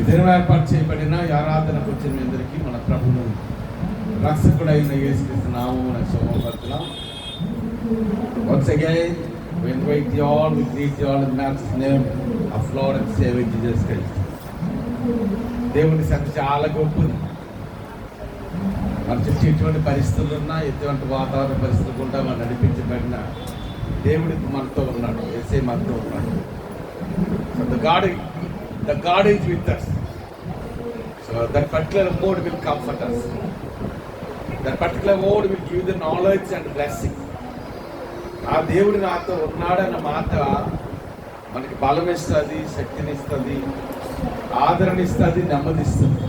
దినం ఏర్పాటు చేయబడిన ఆరాధనకు వచ్చిన మీ అందరికీ మన ప్రభువును రక్షకుడైన యేసుక్రీస్తు నామమున శుభపడుతున్నాం. Once again, we invite you all, we greet you all in the Master's name of Lord and Savior Jesus Christ. దేవుని సంగతి చాలా గొప్పది. మన చుట్టూ ఎటువంటి పరిస్థితులు ఉన్నా, ఎటువంటి వాతావరణ పరిస్థితులు కూడా మనం నడిపించబడిన దేవుడి మనతో ఉన్నాడు, యేసే మనతో ఉన్నాడు. So the God is with us. So that particular word will comfort us. That particular word will give the knowledge and blessing. ఆ దేవుడు నాతో ఉన్నాడన్న మాట మనకి బలం ఇస్తుంది, శక్తిని ఇస్తుంది, ఆదరణ ఇస్తుంది, నెమ్మదిస్తుంది.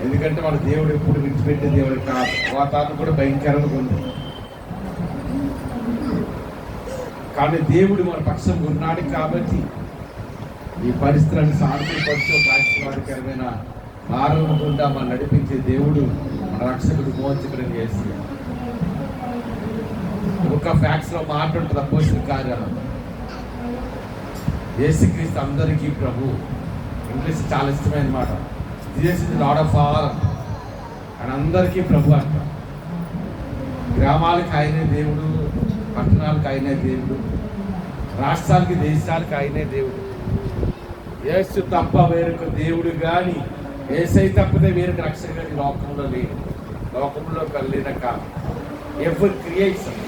ఎందుకంటే మన దేవుడు ఎప్పుడు విడిచిపెట్టే దేవుడు కాదు. వాతావరణం కూడా భయంకరంగా ఉంది, కానీ దేవుడు మన పక్షం ఉన్నాడు కాబట్టి ఈ పరిస్థితులను సానుకూలపరిచే ఒక ఆశీర్వాదకరమైన మార్గం గుండా మనం నడిపించే దేవుడు మన రక్షకుడు మోచకుడు చేసి ఒక ఫ్యాక్ట్స్ లో మాట ఉంటుంది. అపోస్తలుల కార్యాలు యేసుక్రీస్తు అందరికీ ప్రభు. ఇంగ్లీష్ చాలా ఇష్టమైన మాట. Jesus is lord of all అని అందరికీ ప్రభు అంట. గ్రామాలకు ఆయనే దేవుడు, పట్టణాలకు ఆయనే దేవుడు, రాష్ట్రాలకి దేశాలకు ఆయనే దేవుడు. యేసు తప్ప వేరొక దేవుడు కానీ, యేసై తప్పదే వేరొక రక్షణ కానీ లోకంలో లేడు. లోకంలో కలిగిన కాలం ఎవరి క్రియేషన్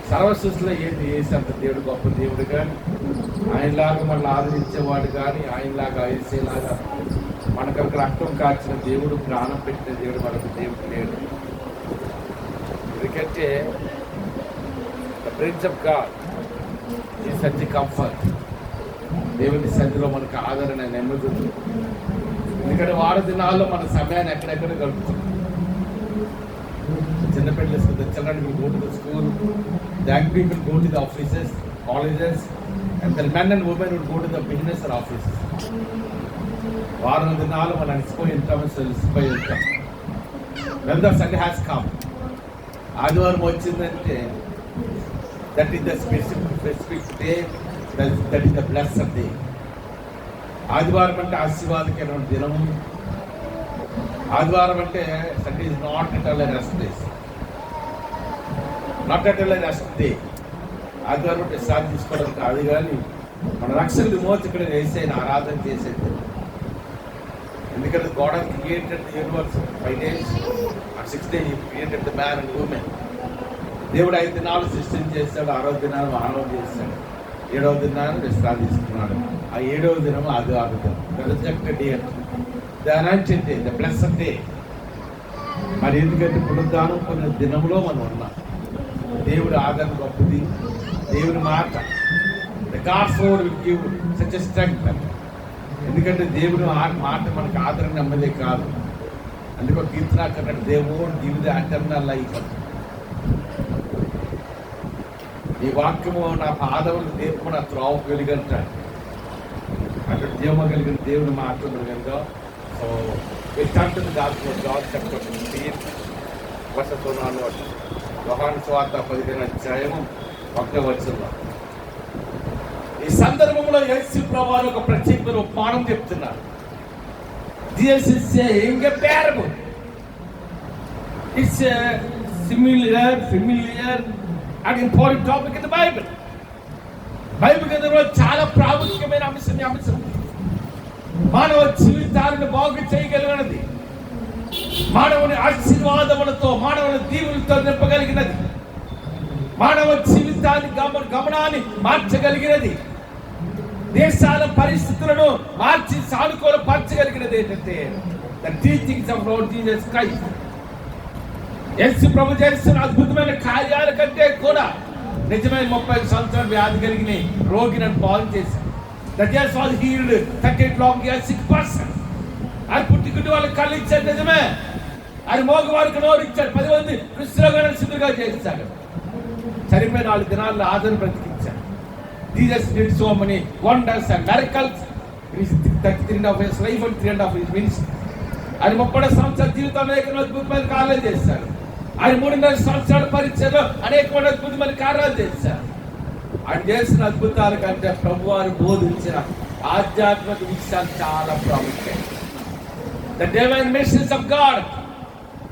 సర్వసృష్టిలో ఏది యేసంత దేవుడు గొప్ప దేవుడు కానీ, ఆయనలాగా మనల్ని ఆదరించేవాడు కానీ, ఆయనలాగా యేసేలాగా మనకు రక్తం కాచిన దేవుడు, ప్రాణం పెట్టిన దేవుడు మనకు దేవుడు లేడు. ఎందుకంటే ద ప్రిన్స్ ఆఫ్ గాడ్ ఈ సచ్ కంఫర్ట్. దేవుని సన్నిధిలో మనకు ఆదరణ, నెమ్మది ఉంది. ఎందుకంటే వార దినాల్లో మన సమయాన్ని ఎక్కడెక్కడ గడుపుతుంది. చిన్నపిల్లలు children will go to the school, the young people go to the offices, colleges, and the men and women will go to the business or offices. వారం దినాలు మనం అలసిపోయి ఉంటాము, అలసిపోయి ఉంటాం. When the Sunday has come, ఆదివారం వచ్చిందంటే that is the specific day, that is the blessed day. ఆదివారం అంటే ఆశీర్వాదకరమైన దినము. ఆదివారం అంటే Sunday is not at all a rest day, not at all a rest day. ఆదివారం అంటే విశ్రాంతి తీసుకోవడం కాదు, కానీ మన రక్షకుడి విమోచకుడు యేసయ్యను ఆరాధన చేసేది. ఎందుకంటే God has created the universe 5 days, on 6th day he created the man and woman. దేవుడు 5 దినాలు సృష్టిని చేశాడు, 6వ దినాలు మానవం చేశాడు, 7వ దినాలు విశ్రాంతి తీసుకున్నాడు. ఆ 7వ దినం ఆదివారం దినం, the rejected day, the anointed day, the blessed day. మరి ఎందుకంటే పునరుద్ధానం కొన్ని దినంలో మనం ఉన్నాం. దేవుడు ఆదరణ గొప్పది. దేవుని మాట, the God's word will give such a strength. ఎందుకంటే దేవుడు మాట మనకు ఆదరణ నెమ్మదే కాదు. అందుకే కీర్తనాకారుడు దేవుడు గివ్ ది ఎటర్నల్ లైఫ్. ఈ వాక్యము నా పాదములు దీపము, నా త్రోవ వెలుగంటాడు. అక్కడ జీవము కలిగిన దేవుని మాట్లాడదు కనుక. సో వింటుంది గాడ్ చెప్తాడు. వసతున్నాను యోహాను సువార్త 15వ అధ్యాయము 1వ వచనంలో ఈ సందర్భంలో యేసు ప్రభువు ఒక ప్రత్యేకమైన ఉపమానం చెప్తున్నారు. Jesus is saying a parable. It's a familiar and important topic in the Bible. Bible గ్రంథంలో చాలా ప్రాముఖ్యమైన అంశం. మానవ జీవితాలను బాగు చేయగలిగినది, మానవుని ఆశీర్వాదములతో, మానవుని దీవులతో నింపగలిగినది, మానవ జీవితాన్ని గమనాన్ని మార్చగలిగినది, దేశాల పరిస్థితులను మార్చి సానుకూలపరచగలిగినది ఏంటంటే the teachings of lord Jesus Christ. Yesu ప్రభు చేస్తున్న అద్భుతమైన కార్యాల కంటే కూడా నిజమైన 30 సంవత్సరాల వ్యాధి కలిగిన రోగిని బాగు చేశాడు. The just was healed 38 long years sick person. అది పుట్టిగుడ్డి వాళ్ళకి కళ్ళు ఇచ్చాడు, నిజమే. అది మోగవారికి నోరు ఇచ్చాడు, 10 మంది కృష్ణరోగాలను సిద్ధంగా చేశాడు. చనిపోయిన 4 దినాల్లో ఆదరణ బ్రతికించాడు. Jesus did so many wonders and miracles in his 33.5 years life and 3.5 years ministry. ఆయన 30 సంవత్సరాల జీవితంలో అనేక అద్భుతమైన కార్యాలు చేశాడు. ఆయన 3.5 సంవత్సరాల పరిచయలో అనేకమైన అద్భుతమైన కార్యాలు చేశారు. ఆయన చేసిన అద్భుతాల కంటే ప్రభువారు బోధించిన ఆధ్యాత్మిక విషయాలు చాలా ప్రాముఖ్యం. The divine machines of God.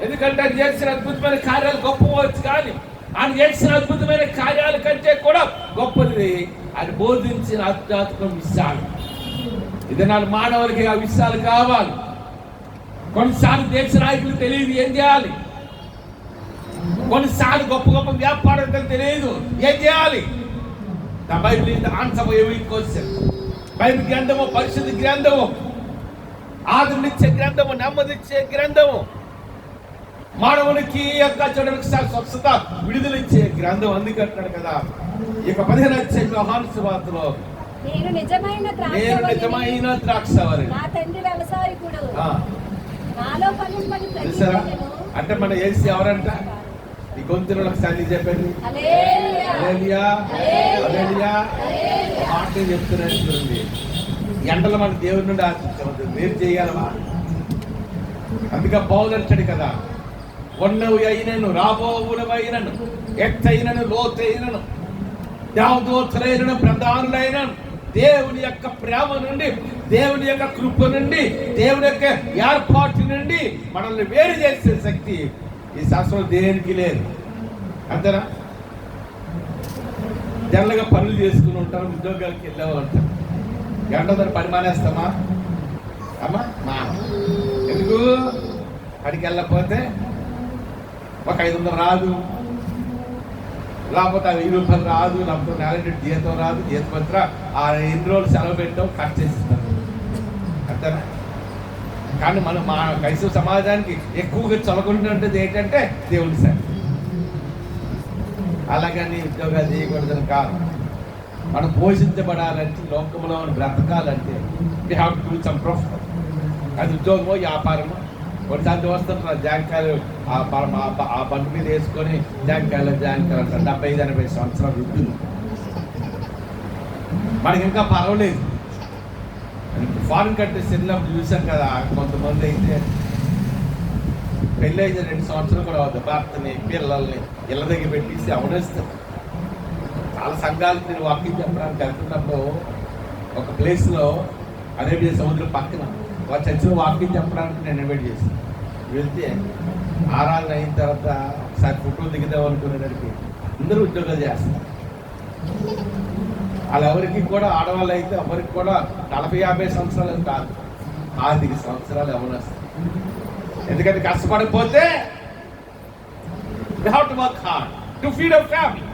ఎందుకంటే ఆయన చేసిన అద్భుతమైన కార్యాలు గొప్పవచ్చు, కానీ ఆయన చేసిన అద్భుతమైన కార్యాల కంటే కూడా గొప్పది ఆయన బోధించిన ఆధ్యాత్మిక విషయాలు. ఇది నా మానవులకి ఆ విషయాలు కావాలి. కొన్నిసార్లు దేశ నాయకులు తెలియదు ఏం చేయాలి, కొన్నిసార్లు గొప్ప గొప్ప వ్యాపారస్తులు తెలియదు ఏం చేయాలి. The Bible is the answer for every question. Bible గ్రంథము పరిశుద్ధ గ్రంథము, ఆదరణిచ్చే గ్రంథము, నెమ్మదిచ్చే గ్రంథము, మానవునికి యొక్క చెడులకు స్వస్థత విడుదలిచ్చే గ్రంథం. అందుకంటున్నాడు కదా ఇక 15వ అధ్యాయం యోహాను సువార్తలో, నేను నిజమైన ద్రాక్షావరి, నా తండ్రి వ్యవసాయకుడు, నాలో ఫలింపని ప్రతి ఫలమును. అంటే మన యేసు ఎవరంట? ఈ గొంతులో ఒకసారి చెప్పండి, హల్లెలూయా హల్లెలూయా మాట చెప్తున్నట్టుంది. ఎండలు మన దేవుడి నుండి ఆశించవద్దు, వేరు చేయాలవా? అందుకే పౌలు అంటాడు కదా, ఉన్నవి అయినను రాబోవులవైనను ఎత్తైనను లోతైనను దేవదూతలైనను ప్రధానులైనను దేవుని యొక్క ప్రేమ నుండి, దేవుని యొక్క కృప నుండి, దేవుని యొక్క ఏర్పాటు నుండి మనల్ని వేరు చేసే శక్తి ఈ శాస్త్రం దేనికి లేదు. అంతేనా? జనరల్గా పనులు చేసుకుని ఉంటారు, ఉద్యోగాలకి వెళ్ళేవాళ్ళు ఉంటారు. గంటతో పని మానేస్తామా? అమ్మా మా ఎందుకు పనికి వెళ్ళకపోతే ఒక 500 రాదు, లేకపోతే 1000 రూపాయలు రాదు, లేకపోతే నెల జీతం రాదు, జీతపత్ర ఆ 2 రోజులు సెలవు పెట్టాం ఖర్చు చేసిస్తాం. అంతేనా? కానీ మనం మా క్రైస్తవ సమాజానికి ఎక్కువగా చొలగొంటున్నది ఏంటంటే దేవుని సార్. అలాగని ఉద్యోగాలు చేయకూడదని కాదు. మనం పోషించబడాలంటే, లోకంలో బ్రతకాలంటే we have to do some profession. అది ఉద్యోగమో వ్యాపారమో. కొన్నిసార్లు వస్తుంటారు జాంకాయలు ఆ బండి మీద వేసుకొని జాంకాయలు అంటారు. 70-80 సంవత్సరాలు వృద్ధులు. మనకి ఇంకా పర్వాలేదు. ఫారిన్ కంట్రీస్ వెళ్ళినప్పుడు చూసాం కదా, కొంతమంది అయితే పెళ్ళి అయితే 2 సంవత్సరాలు కూడా అవుతుంది, భర్తని పిల్లల్ని ఇళ్ళ దగ్గర పెట్టేసి అవనేస్తారు. చాలా సంఘాలకు నేను వాకింగ్ చెప్పడానికి వెళ్తున్నప్పుడు ఒక ప్లేస్లో అరేబియా సముద్రం పక్కన వాళ్ళ చర్చిలో వాకింగ్ చెప్పడానికి నేను ఇన్వైట్ చేశాను. వెళ్తే ఆరాధన అయిన తర్వాత ఒకసారి ఫోటో దిగుదాం అనుకునేసరికి అందరూ ఉద్యోగాలు చేస్తారు. వాళ్ళు ఎవరికి కూడా, ఆడవాళ్ళు అయితే ఎవరికి కూడా 40-50 సంవత్సరాలు కాదు, 5 సంవత్సరాలు ఎవరు వస్తారు. ఎందుకంటే కష్టపడకపోతే we have to work hard to feed our family.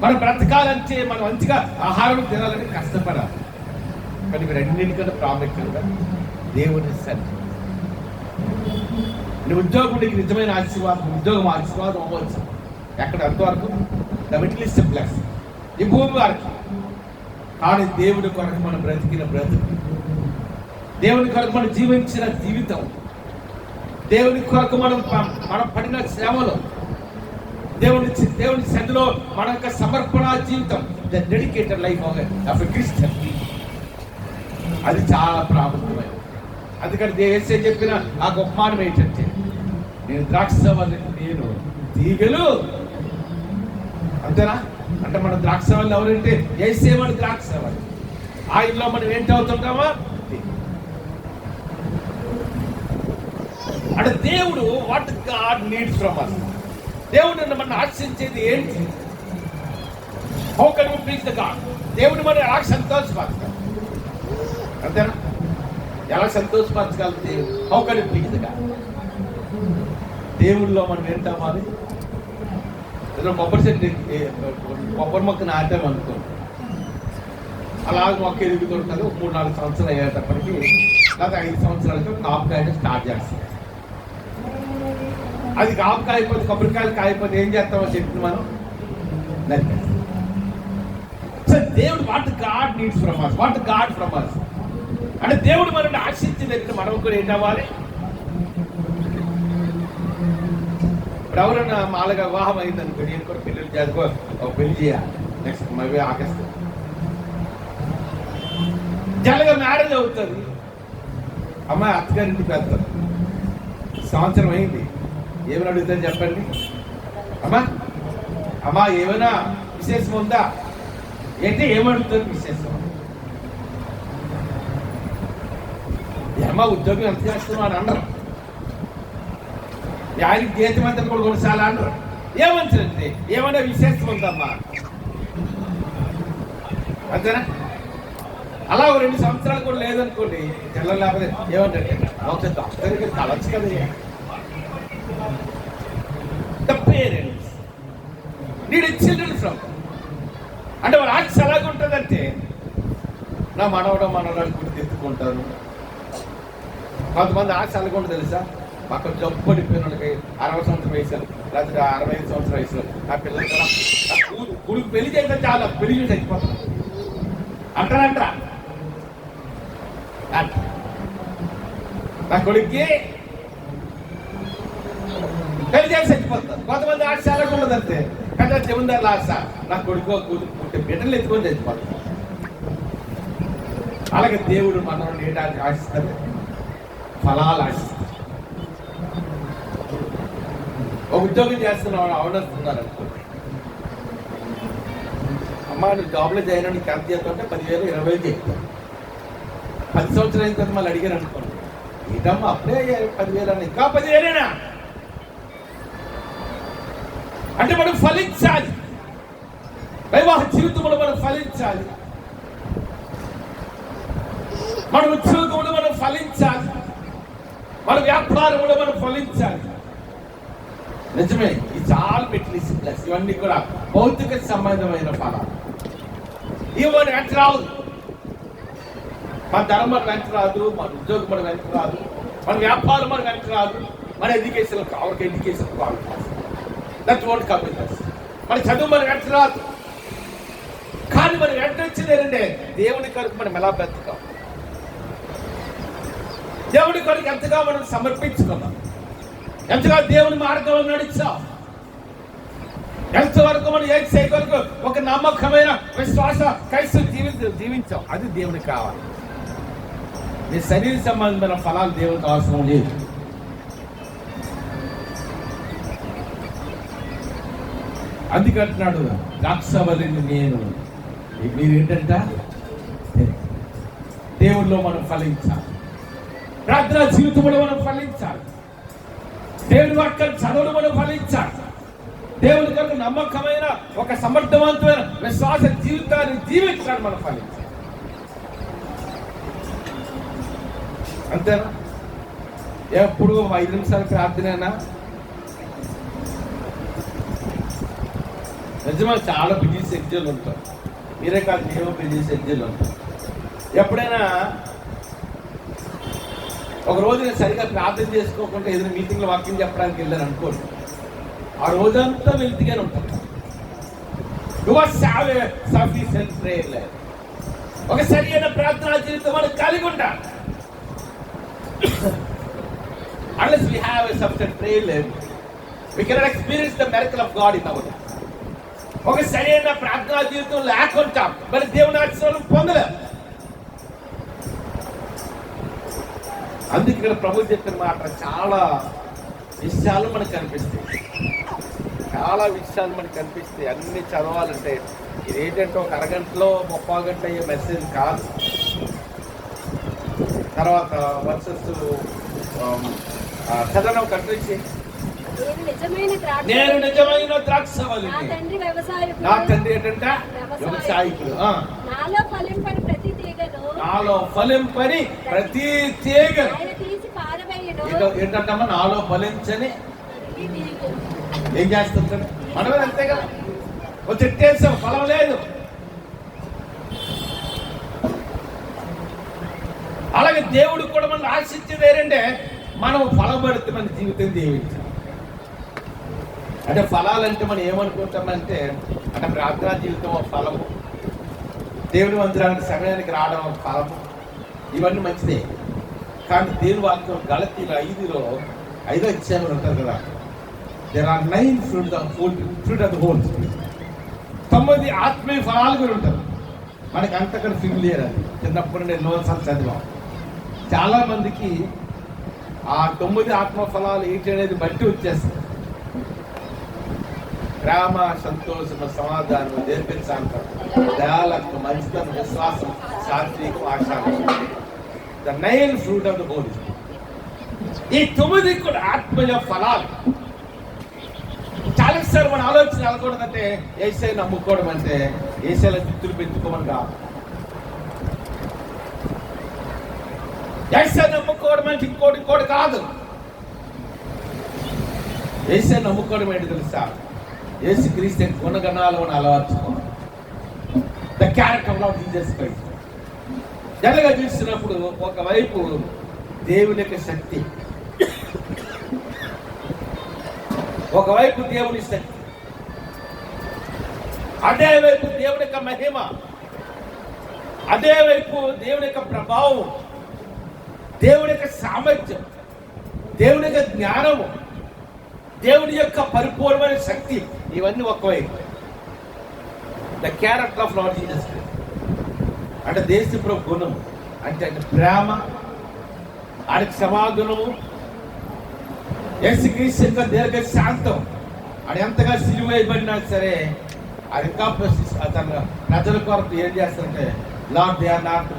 మనం బ్రతకాలంటే మనం మంచిగా ఆహారం తినాలని కష్టపడాలి. కానీ మీరు అన్నింటికన్నా ప్రాముఖ్యంగా దేవుని సన్నిధి. నీ ఉద్యోగం నీకు నిజమైన ఆశీర్వాదం, ఉద్యోగం ఆశీర్వాదం అవ్వచ్చు. ఎక్కడ అంతవరకు ద మిడిల్ ఈస్ట్ ప్లస్ ఈ భూమి వారికి. కానీ దేవుడి కొరకు మనం బ్రతికిన బ్రతుకు, దేవుని కొరకు మనం జీవించిన జీవితం, దేవుని కొరకు మనం పడిన శ్రమలు, దేవుని సన్నిధిలో మన యొక్క సమర్పణ జీవితం, the dedicated life of a Christian, అది చాలా ప్రాముఖ్యమైనది. అందుకని యేసే చెప్పిన ఆ గొప్ప మానం ఏంటంటే, నేను ద్రాక్షవల్లి, నేను తీగలు. అంతేనా? అంటే మన ద్రాక్షవల్లి ఎవరంటే యేసే మన ద్రాక్షవల్లి. ఆయనలో మనం ఏంటి అవుతుంటామా? అంటే దేవుడు what God needs from us. దేవుడు మనం ఆశించేది ఏంటి? How can we please the God? దేవుడు మనం ఎలా సంతోషపరచాలి? అంతేనా? ఎలా సంతోషపరచగలరు దేవుడు? How can we please the God? దేవుడిలో మనం ఏంటవ్వాలి? ఏదో కొబ్బరి మొక్క నాటామనుకో, అలాగే మొక్క ఎదుగుతుంటుంది. 3-4 సంవత్సరాలు అయ్యేటప్పటికి, లేదా 5 సంవత్సరాలతో కాపుకాయలు స్టార్ట్ చేస్తాం. అది కాపు కాయపోతే, కొబ్బరికాయలు కాయపోతే ఏం చేస్తామో చెప్తుంది మనం నరికేస్తాం. సో దేవుడు what God needs from us, what God from us. అంటే దేవుడు మనల్ని ఆశించింది మనం కూడా ఏం అవ్వాలి? ఇప్పుడు ఎవరన్నా మాలగా వివాహం అయిందనుకో, నేను కూడా పెళ్ళి చేసుకో, పెళ్లి చేయాలి నెక్స్ట్ మళ్ళీ ఆగస్ట్ జనరల్గా మ్యారేజ్ అవుతుంది. అమ్మాయి అత్తగారింటికి వెళ్తారు, సంవత్సరం అయింది, ఏమని అడుగుతుంది చెప్పండి? అమ్మా ఏమైనా విశేషం ఉందా ఏంటి? ఏమడుగుతుంది? విశేషం. ఏమా ఉద్యోగం ఎంత చేస్తున్నావు అని అన్నారు. ఆయనకి జీతం అంతా కూడా కొనసాల అన్నారు. ఏమంటారండి, ఏమన్నా విశేషం ఉందమ్మా అంతేనా? అలా 2 సంవత్సరాలు కూడా లేదనుకోండి, పిల్లలు లేకపోతే ఏమంటారు, ఒక డాక్టర్కి కలచ్చు కదా. The parents need children from, అంటే వాళ్ళ ఆశ ఎలాగుంటుందంటే నా మనవరాలు గుర్తెత్తుకుంటాను. కొంతమంది ఆశ ఎలాగుంటుంది తెలుసా, పక్కన జబ్బు పడిపోయిన వాళ్ళకి 60 సంవత్సరం వయసులో లేకపోతే 65 సంవత్సరం వయసులో ఆ పిల్లలు కూడా కొడుకు పెళ్లి చేస్తే చాలా పెళ్లి చేసి చచ్చిపోతారు అంటారా? నా కొడుక్కి పెళ్లి చేసి చచ్చిపోతారు. కొంతమంది ఆశ చాలా ఉండదంటే కదా, జమీందారుల ఆశ నా కొడుకు పుట్టే బిడ్డలు ఎత్తుకొని చచ్చిపోతారు. అలాగే దేవుడు మనం నేడానికి ఆశిస్తారు, ఫలాలు ఆశిస్తారు. ఒక ఉద్యోగం చేస్తున్నావు అవనస్తున్నారు అనుకోండి, అమ్మా నువ్వు జాబ్లో జాయిన్ నీకు ఎంత చేస్తుంటే 10,000 20,000 చెప్తాను. 10 సంవత్సరాలు అయిన తర్వాత మళ్ళీ అడిగారు అనుకోండి, ఏంటమ్మా అప్పుడే 10,000 అని, ఇంకా 10,000 అంటే మనం ఫలించాలి. వైవాహ జీవితంలో మనం ఫలించాలి, మన ఉద్యోగంలో మనం ఫలించాలి, మన వ్యాపారంలో మనం ఫలించాలి. నిజమే, ఈ చాలా మెటీరియల్ ప్లస్ ఇవన్నీ కూడా భౌతిక సంబంధమైన ఫలాలు. ఇవన్నీ వెంట రాదు, మన ధనం మన వెంట రాదు, మన ఉద్యోగం మన వెంట రాదు, మన వ్యాపారం మన వెంట రాదు, మన ఎడ్యుకేషన్ కావాలి, that won't come with us. మన చదువు మన వెంట రాదు. కానీ మనం వెంట వచ్చింది ఏంటంటే దేవుని కొరకు మనం ఎలా బ్రతుకాం, దేవుని కొరకు ఎంతగా మనం సమర్పించుకున్నాం, ఎంతగా దేవుని మార్గంలో నడిచాం, ఎంతవరకు మనం ఏం చేయగలకు ఒక నమ్మకమైన విశ్వాస క్రైస్తవ జీవించాం. అది దేవునికి కావాలి. నీ శరీర సంబంధమైన ఫలాలు దేవునికి అవసరం లేదు. అందుకంటున్నాడు, ద్రాక్షవల్లిని నేను. మీరేంటంట, దేవుల్లో మనం ఫలించాలి, ప్రార్థనా జీవితంలో మనం ఫలించాలి, దేవుని వాక్యం చదువులు మనం ఫలించాలి, దేవుని కొరకు నమ్మకమైన ఒక సమర్థవంతమైన విశ్వాస జీవితాన్ని జీవించాలి, మనం ఫలించాలి. అంతేనా? ఎప్పుడు 5 నిమిషాలు ప్రార్థనేనా? నిజమా చాలా బిజీ షెడ్యూల్ ఉంటాం. మీరే కాదు, మేము బిజీ షెడ్యూల్ ఉంటాం. ఎప్పుడైనా ఒక రోజు నేను సరిగా ప్రార్థన చేసుకోకుండా ఏదైనా మీటింగ్లో వాక్యం చెప్పడానికి వెళ్ళాను అనుకోండి, ఆ రోజంతా వెళ్తూనే ఉంటాను. సఫిషియెంట్ ప్రేయర్ లేదు, ఒక సరైన ప్రార్థనా జీవితం మనం కలిగి ఉండాలి. Unless we have a sufficient prayer life, we cannot experience the miracle of God in our life. ఒక సరైన ప్రార్థనా జీవితం లేకుండా మరి దేవుని ఆశీర్వాదం పొందలేం. అందుకే ఇక్కడ ప్రభు చెప్పిన మాట చాలా విషయాలు మనకు కనిపిస్తాయి, చాలా విషయాలు మనకు కనిపిస్తాయి. అన్ని చదవాలంటే ఇది ఏంటంటే ఒక అరగంటలో 30 గంట అయ్యే మెసేజ్ కాదు. తర్వాత వర్సెస్ చదవడం కంట్రీ, నేను నిజమైన ద్రాక్షవల్లి, నా తండ్రి ఏంటంటే వ్యవసాయకుడు. నాలో ఫలింపని ప్రతి తీగను ఏంటంటమ్మా, నాలో ఫలించని ఏం చేస్తుంటాడు మనమే, అంతే కదా. ఒక చెట్టేసాం, ఫలం లేదు. అలాగే దేవుడు కూడా మనం ఆశించేది ఏంటంటే మనం ఫలపడితే మన జీవితం దీవించాలి. అంటే ఫలాలంటే మనం ఏమనుకుంటామంటే అంటే ప్రార్థనా జీవితం ఒక ఫలము, దేవుడి మందిరానికి సమయానికి రావడం ఒక ఫలము, ఇవన్నీ మంచిదే. కానీ దేవుని వాక్యం గలతీల 5లో 5వ అధ్యాయంలో ఉంటారు కదా, there are 9 fruit of the holy spirit. 9 ఆత్మీయ ఫలాలు కూడా ఉంటారు. మనకి అంతకన్నా ఫిమిలియర్ అది, చిన్నప్పుడు నేను ఎన్నోసార్లు చదివాం. చాలా మందికి ఆ 9 ఆత్మ ఫలాలు ఏంటి అనేది బట్టి వచ్చేస్తుంది. ప్రేమ, సంతోషము, సమాధానం, దీర్ఘశాంతం, దయాళత్వం, మంచితనం, విశ్వాసం, సాత్వికం, ఆశాలు. The 9 fruit of the holy spirit. ఈ 9 కూడా ఆత్మీయ ఫలాలు. చాలాసార్లు మన ఆలోచన అనకూడదంటే యేసయ్య నమ్ముకోవడం అంటే యేసయ్యల జుత్తులు పెంచుకోమని కాదు. యేసయ్య నమ్ముకోవడం అంటే ఇంకోటి కాదు. యేసయ్య నమ్ముకోవడం ఏంటి తెలుసా? యేసుక్రీస్తు గుణగణాలు మనం అలవర్చుకోవాలి. The character of Jesus Christ. జనగా చూసినప్పుడు ఒకవైపు దేవుని యొక్క శక్తి, ఒకవైపు దేవుని శక్తి, అదే వైపు దేవుని యొక్క మహిమ, అదే వైపు దేవుని యొక్క ప్రభావం, దేవుని యొక్క సామర్థ్యం, దేవుని యొక్క జ్ఞానము, దేవుని యొక్క పరిపూర్ణమైన శక్తి, ఇవన్నీ ఒకవైపు. The character of lord Jesus Christ అంటే దేశప్రభు గుణం అంటే ప్రేమ, ఆయన క్షమాగుణము, యేసుక్రీస్తు యొక్క దీర్ఘ శాంతం. ఆయన ఎంతగా సిలువ వేయబడినా సరే అది ఇంకా తన ప్రజల కొరకు ఏం చేస్తారంటే, lord they are not,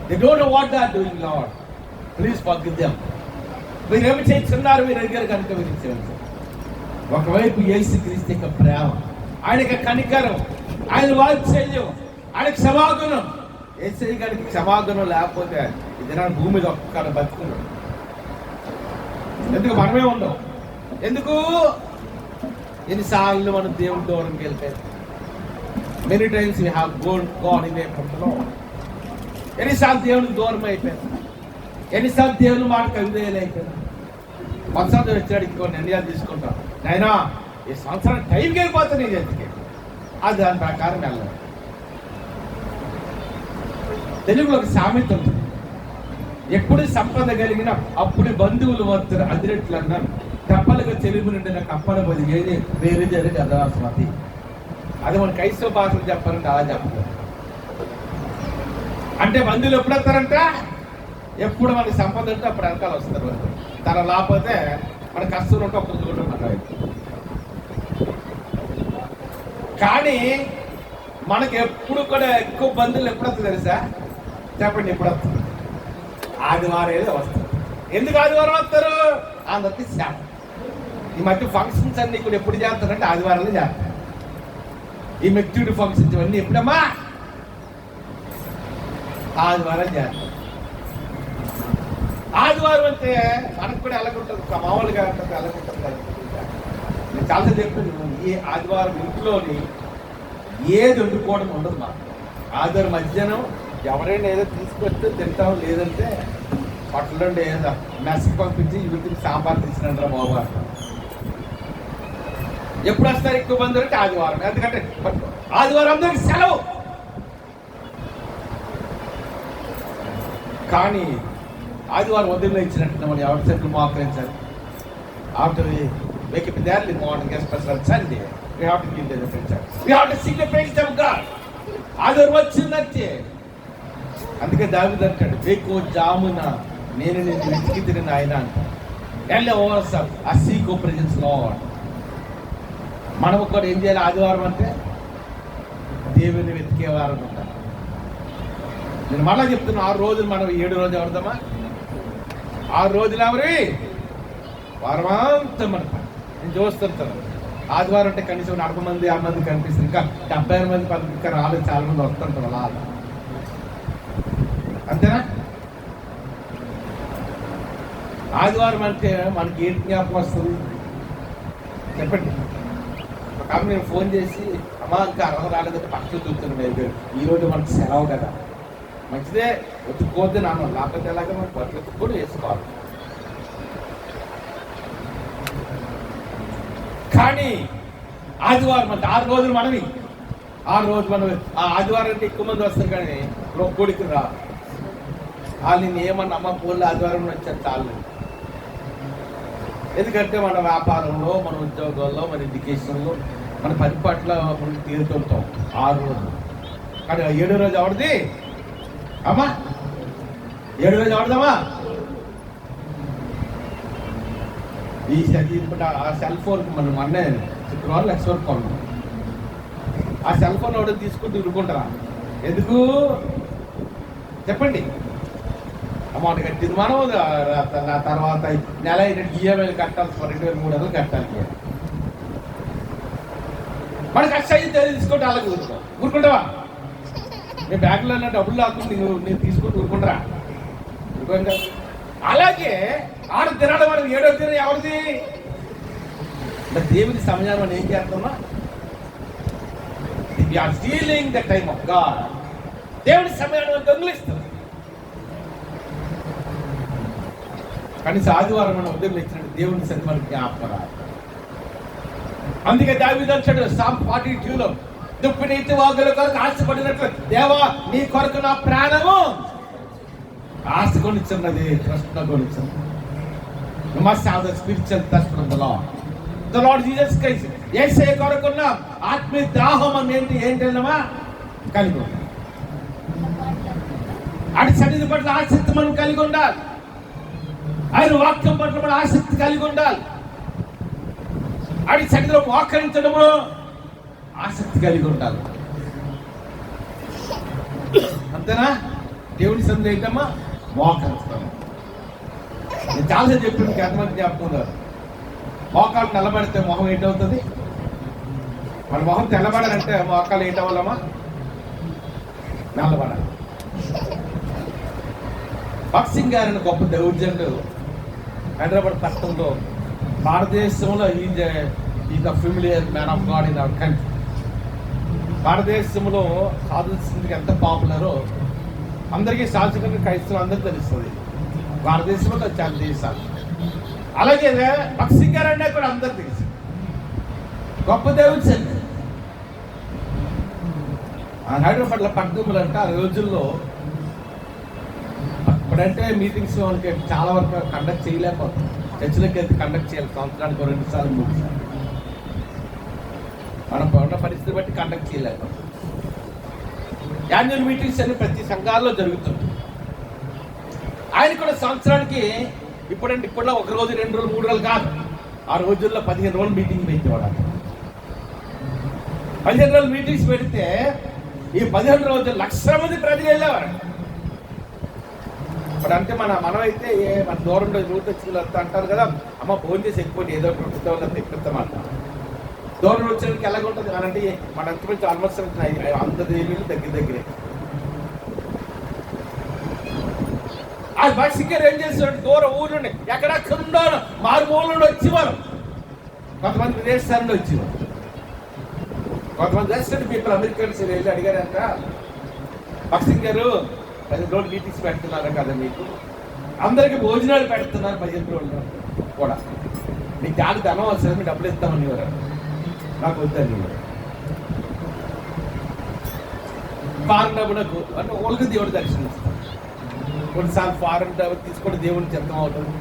they don't know what they are doing, lord please forgive them. మీరు ఏమి చేస్తున్నారు, మీరు అడిగారు కనుక మీరు ఇచ్చేవారు. ఒకవైపు యేసుక్రీస్తు యొక్క ప్రేమ, ఆయన యొక్క కనికరం, ఆయన వాత్సల్యం, ఆయన క్షమాగుణం. యేసయ్య గారికి క్షమాగుణం లేకపోతే ఇది నా భూమి మీద ఒక్కడ బతుకున్నాడు. ఎందుకు మనమే ఉండవు? ఎందుకు ఎన్నిసార్లు మనం దేవుని దూరంకి వెళ్తే, many times we have gone away from the lord. ఎన్నిసార్లు దేవునికి దూరం అయిపోయాను, ఎన్నిసార్లు దేవుని మాట కవిదేయలేకపోయాను. కొత్తసారి వచ్చాడు ఇంకో నిర్ణయాలు తీసుకుంటాం, అయినా ఈ సంవత్సరం టైంకి వెళ్ళిపోతాను నీ ఎందుకే, అది దాని ప్రకారం వెళ్ళాలి. తెలుగులో ఒక సామెత ఉంటుంది, ఎప్పుడు సంపద కలిగిన అప్పుడు బంధువులు వద్దరు అదిరెట్లు అన్నారు, తప్పలుగా చెరుపు నిండిన కప్పల బది ఏది వేరు జరిగి అదవాసమతి. అది మన క్రైస్తవ భాషలు చెప్పాలంటే అలా చెప్పాలి. అంటే బంధువులు ఎప్పుడు వస్తారంట, ఎప్పుడు మనకి సంపద ఉంటే అప్పుడు వెనకాల వస్తారు. తన లేకపోతే మన కష్టం ఉంటే అప్పుడు చూడటం. కానీ మనకి ఎప్పుడు కూడా ఎక్కువ బంధువులు ఎప్పుడు వస్తుంది తెలుసా? చెప్పండి, ఎప్పుడు వస్తుంది? ఆదివారం ఏదో వస్తారు. ఎందుకు ఆదివారం వస్తారు? అందరికి శాపం. ఈ మధ్య ఫంక్షన్స్ అన్ని ఇక్కడ ఎప్పుడు చేస్తారంటే ఆదివారంలో చేస్తారు. ఈ మెచ్యూరిటీ ఫంక్షన్స్ ఇవన్నీ ఎప్పుడమ్మా? ఆదివారం చేస్తారు. ఆదివారం అంటే మనకు కూడా ఎలాగుంటుంది, మామూలుగా ఉంటుంది, ఎలాగుంటుంది. నేను చాలా చెప్తాను, ఈ ఆదివారం ఇంట్లోని ఏది వండుకోవడం ఉండదు. మాకు ఆదివారం మధ్యాహ్నం ఎవరైనా ఏదో తీసుకొస్తే తింటాం, లేదంటే పట్లండి ఏదో మెస్కి పంపించి వీటికి సాంబార్ తీసుకురండి రా బాబు. ఎప్పుడు వస్తారు ఎక్కువ మంది అంటే ఆదివారం. ఎందుకంటే ఆదివారం అందరికి సెలవు. కానీ ఆదివారం ఉదయంలో ఇచ్చినట్టు మనం ఎవరి చెట్లు మోకరించాలి. After wake up in the early morning, especially on Sunday, we have to give the attention. We have to sing the praises of God. ఆదివారం వచ్చిందంటే అందుకే దావీదు అంటాడు, వేకో జామున నేను నిన్ను వెతికి తిరిగిన ఆయన ఆ సీకో ప్రెజెన్స్ లార్డ్. మనం కూడా ఏం చేయాలి? ఆదివారం అంటే దేవుని వెతికే వారం ఉంటారు. నేను మళ్ళా చెప్తున్నా, 6 రోజులు మనం 7 రోజులు ఎవరుదామా? 6 రోజులు ఎవరి వారమంతా మన పని. నేను చూస్తుంటాను, ఆదివారం అంటే కనీసం 40 మంది 50 మంది కనిపిస్తుంది. ఇంకా 70 మంది ఇంకా రాలేదు, చాలా మంది వస్తుంటారు అలా. అంతేనా? ఆదివారం అంటే మనకి ఏంటి జ్ఞాపకం వస్తుంది చెప్పండి? ఒక ఆమె నేను ఫోన్ చేసి, అమ్మా ఇంకా అర్హత రాలేదంటే పక్కన చూస్తున్నాడు, ఈరోజు మనకి సెలవు కదా, మంచిదే ఉతుక్కోవద్దు నాన్న, లేకపోతే ఎలాగ మనం బట్టలు కూడా వేసుకోవాలి. కానీ ఆదివారం అంటే 6 రోజులు మనవి. 6 రోజులు మనం ఆదివారం అంటే ఎక్కువ మంది వస్తారు, కానీ కొడుకు రా వాళ్ళు నేను ఏమన్నా అమ్మ పూర్లు ఆదివారం వచ్చారు చాలు. ఎందుకంటే మన వ్యాపారంలో, మన ఉద్యోగాల్లో, మన ఎడ్యుకేషన్లో, మన పని పట్ల మనం తీరుతుంటాం 6 రోజులు. కానీ 7వ రోజు ఎవరిది అమ్మా? 7వ రోజు ఎవరిదమ్మా? ఆ సెల్ ఫోన్ మనం అన్నీ శుక్రవారం లక్ష వరకు కొన్నాం. ఆ సెల్ ఫోన్ ఎవడో తీసుకుంటూ ఇరుకుంటారా? ఎందుకు చెప్పండి? అమౌంట్ కట్టింది మనం తర్వాత నెల అయినట్టు ఈఎంఐలు కట్టాలి, 2,300 కట్టాలి. మనకి కష్ట అయితే తీసుకుంటే అలాగే ఊరుకుంటావా? నీ బ్యాంకులో డబ్బులు లాక్కుని నేను తీసుకుంటూ ఊరుకుంటారా? ఊరుకుంటా. అలాగే 6 దినాలు మనం 7వ దినం ఎవరిది? దేవుని సమయాన్ని మనం ఏం చేస్తామా? Stealing the time of God. దేవుని సమయాన్ని మనం దొంగిలిస్తాం. కనీసం ఆదివారం మనం ఉదయం ఇచ్చినట్టు దేవుని సన్ని మనకి జ్ఞాపకం. అందుకే దావీదు అంటాడు Psalm 42లో, దుప్పినీతి వాగుల కొరకు ఆశపడినట్లు దేవా నీ కొరకు నా ప్రాణము ఆశ కొనిచున్నది, తృష్ణ కొనిచున్నది. You must have the spiritual thirst from the Lord. The Lord Jesus Christ. యేసయ్య కొరకున్న ఆత్మీయ దాహం ఏంటమ్మా కలిగి ఉండాలి. అటు సన్నిధి పట్ల ఆసక్తి మనం కలిగి ఉండాలి. ఆయన వాక్యం పట్ల మన ఆసక్తి కలిగి ఉండాలి. అడి సన్నిధిలో మోకరించడము ఆసక్తి కలిగి ఉండాలి. అంతేనా? దేవుని సన్నిధి ఏంటమ్మా? మోకరించడం. నేను చాలాసేపు చెప్పాను, ఎంతమంది జ్ఞాపకం. మోకాలు నిలబడితే మొహం ఏంటవుతుంది? మన మొహం తెల్లబడాలంటే మోకాలు ఏంటవ్వాలమ్మా? నల్లబడాలి. భక్సింగ్ గారిని గొప్ప దౌర్జన్యుడు హైదరాబాద్ పట్టణంలో, భారతదేశంలో is the familiar man of God in our country. భారతదేశంలో సాధు సింగ్ ఎంత పాపులరో అందరికీ శాశ్వతంగా క్రైస్తవులు అందరికీ తెలుస్తుంది. భారతదేశంలో చాలా దేశాలు. అలాగే భక్సింగ్ గారు అంటే కూడా అందరు తెలుసు. గొప్ప దేవుడు సండి. హైదరాబాద్లో పట్టణములు అంటే ఆ రోజుల్లో ఇప్పుడంటే మీటింగ్స్ మనకి చాలా వరకు కండక్ట్ చేయలేకపోతాం. చర్చలకి అయితే కండక్ట్ చేయాలి సంవత్సరానికి 2 సార్లు 3 సార్లు. మనం ఉన్న పరిస్థితి బట్టి కండక్ట్ చేయలేకపోతాం. యాన్యువల్ మీటింగ్స్ అన్ని ప్రతి సంఘాల్లో జరుగుతుంది. ఆయన కూడా సంవత్సరానికి ఇప్పుడంటే ఇప్పుడులో 1 రోజు 2 రోజులు 3 రోజులు కాదు, ఆ రోజుల్లో 15 రోజులు మీటింగ్ పెట్టేవాడు. 15 రోజులు మీటింగ్స్ పెడితే ఈ 15 రోజులు 1,00,000 మంది ప్రజలు వెళ్ళేవారు. ఇప్పుడు అంటే మనమైతే మన దూరం రూట్ వచ్చి అంటారు కదా, అమ్మ ఫోన్ చేసి ఎక్కువ ఏదో ఒకటి వల్ల ఎక్కుతామంట. దూరం వచ్చేందుకు ఎలాగ ఉంటుంది అంటే మన అంతమంది ఆల్మోస్ట్ అందరి ఏళ్ళు దగ్గరే. ఆ భక్సింగ్ ఏం చేస్తాడు? దూరం ఊరు నుండి ఎక్కడెక్కడుండో మారుమూల నుండి వచ్చేవారు. కొంతమంది విదేశాల నుండి వచ్చేవారు. కొంతమంది రెస్టెంట్ పీపుల్ అమెరికన్స్ వెళ్ళి అడిగారంట, భక్సింగ్ గారు 15 రోజులు మీటింగ్స్ పెడుతున్నారు కదా, మీకు అందరికి భోజనాలు పెడుతున్నారు 15 రోజులు కూడా, మీకు దానికి ధనం వస్తుంది, మీకు డబ్బులు ఇస్తామని వారు. నాకు వద్దని ఫారెన్ డబ్బులకు అంటే వాళ్ళకి దేవుడు దర్శనమిస్తాం. కొన్నిసార్లు ఫారెన్ డబ్బు తీసుకొని దేవుడిని చిత్తం అవుతుంది.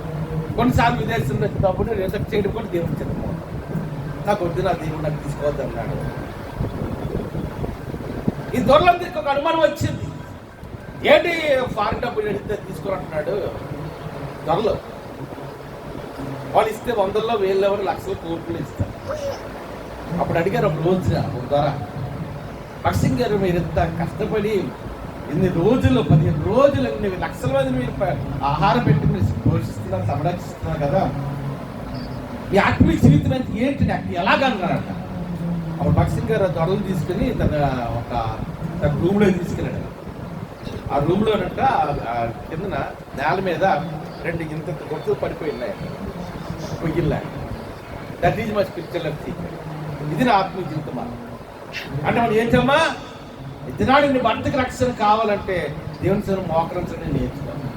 కొన్నిసార్లు విదేశంలో డబ్బుని రిజెక్ట్ చేయడం కూడా దేవుడిని చిత్తం అవుతుంది. నాకు వద్దు, నా దేవుడు నాకు తీసుకోవద్దు అన్నాడు. ఈ దొరలందరికీ ఒక అనుమానం వచ్చింది, ఏంటి ఫారెన్ డబ్బులు అడిగితే తీసుకురంటున్నాడు. దొరలు వాళ్ళు ఇస్తే 100లో 1000 లక్షలు కోట్లు ఇస్తారు. అప్పుడు అడిగారు ఒక రోజు ఒక ద్వారా, భక్సింగ్ గారు మీరు ఇంత కష్టపడి ఇన్ని రోజులు 15 రోజులు ఇన్ని లక్షల మంది మీరు ఆహారం పెట్టి మీరు పోషిస్తున్నారు, సంరక్షిస్తున్నారు కదా, ఈ ఆత్మీయ జీవితం అంటే ఏంటి నాకు ఎలాగన్నారట. అప్పుడు భక్సింగ్ గారు దొరలు తీసుకుని తన రూమ్లో తీసుకెళ్ళాడు. ఆ రూమ్లోనంట కిందన నేల మీద 2 ఇంత గొప్పలు పడిపోయినాయి పొయ్యిల్లా. That is my spiritual secret. ఇది నా ఆత్మీయ జీవితం. అంటే మనం ఏంటమ్మా, ఇతనాడు నీ భర్తకి రక్షణ కావాలంటే దేవుని సరే మోకరించడం నేర్చుకోవాలి.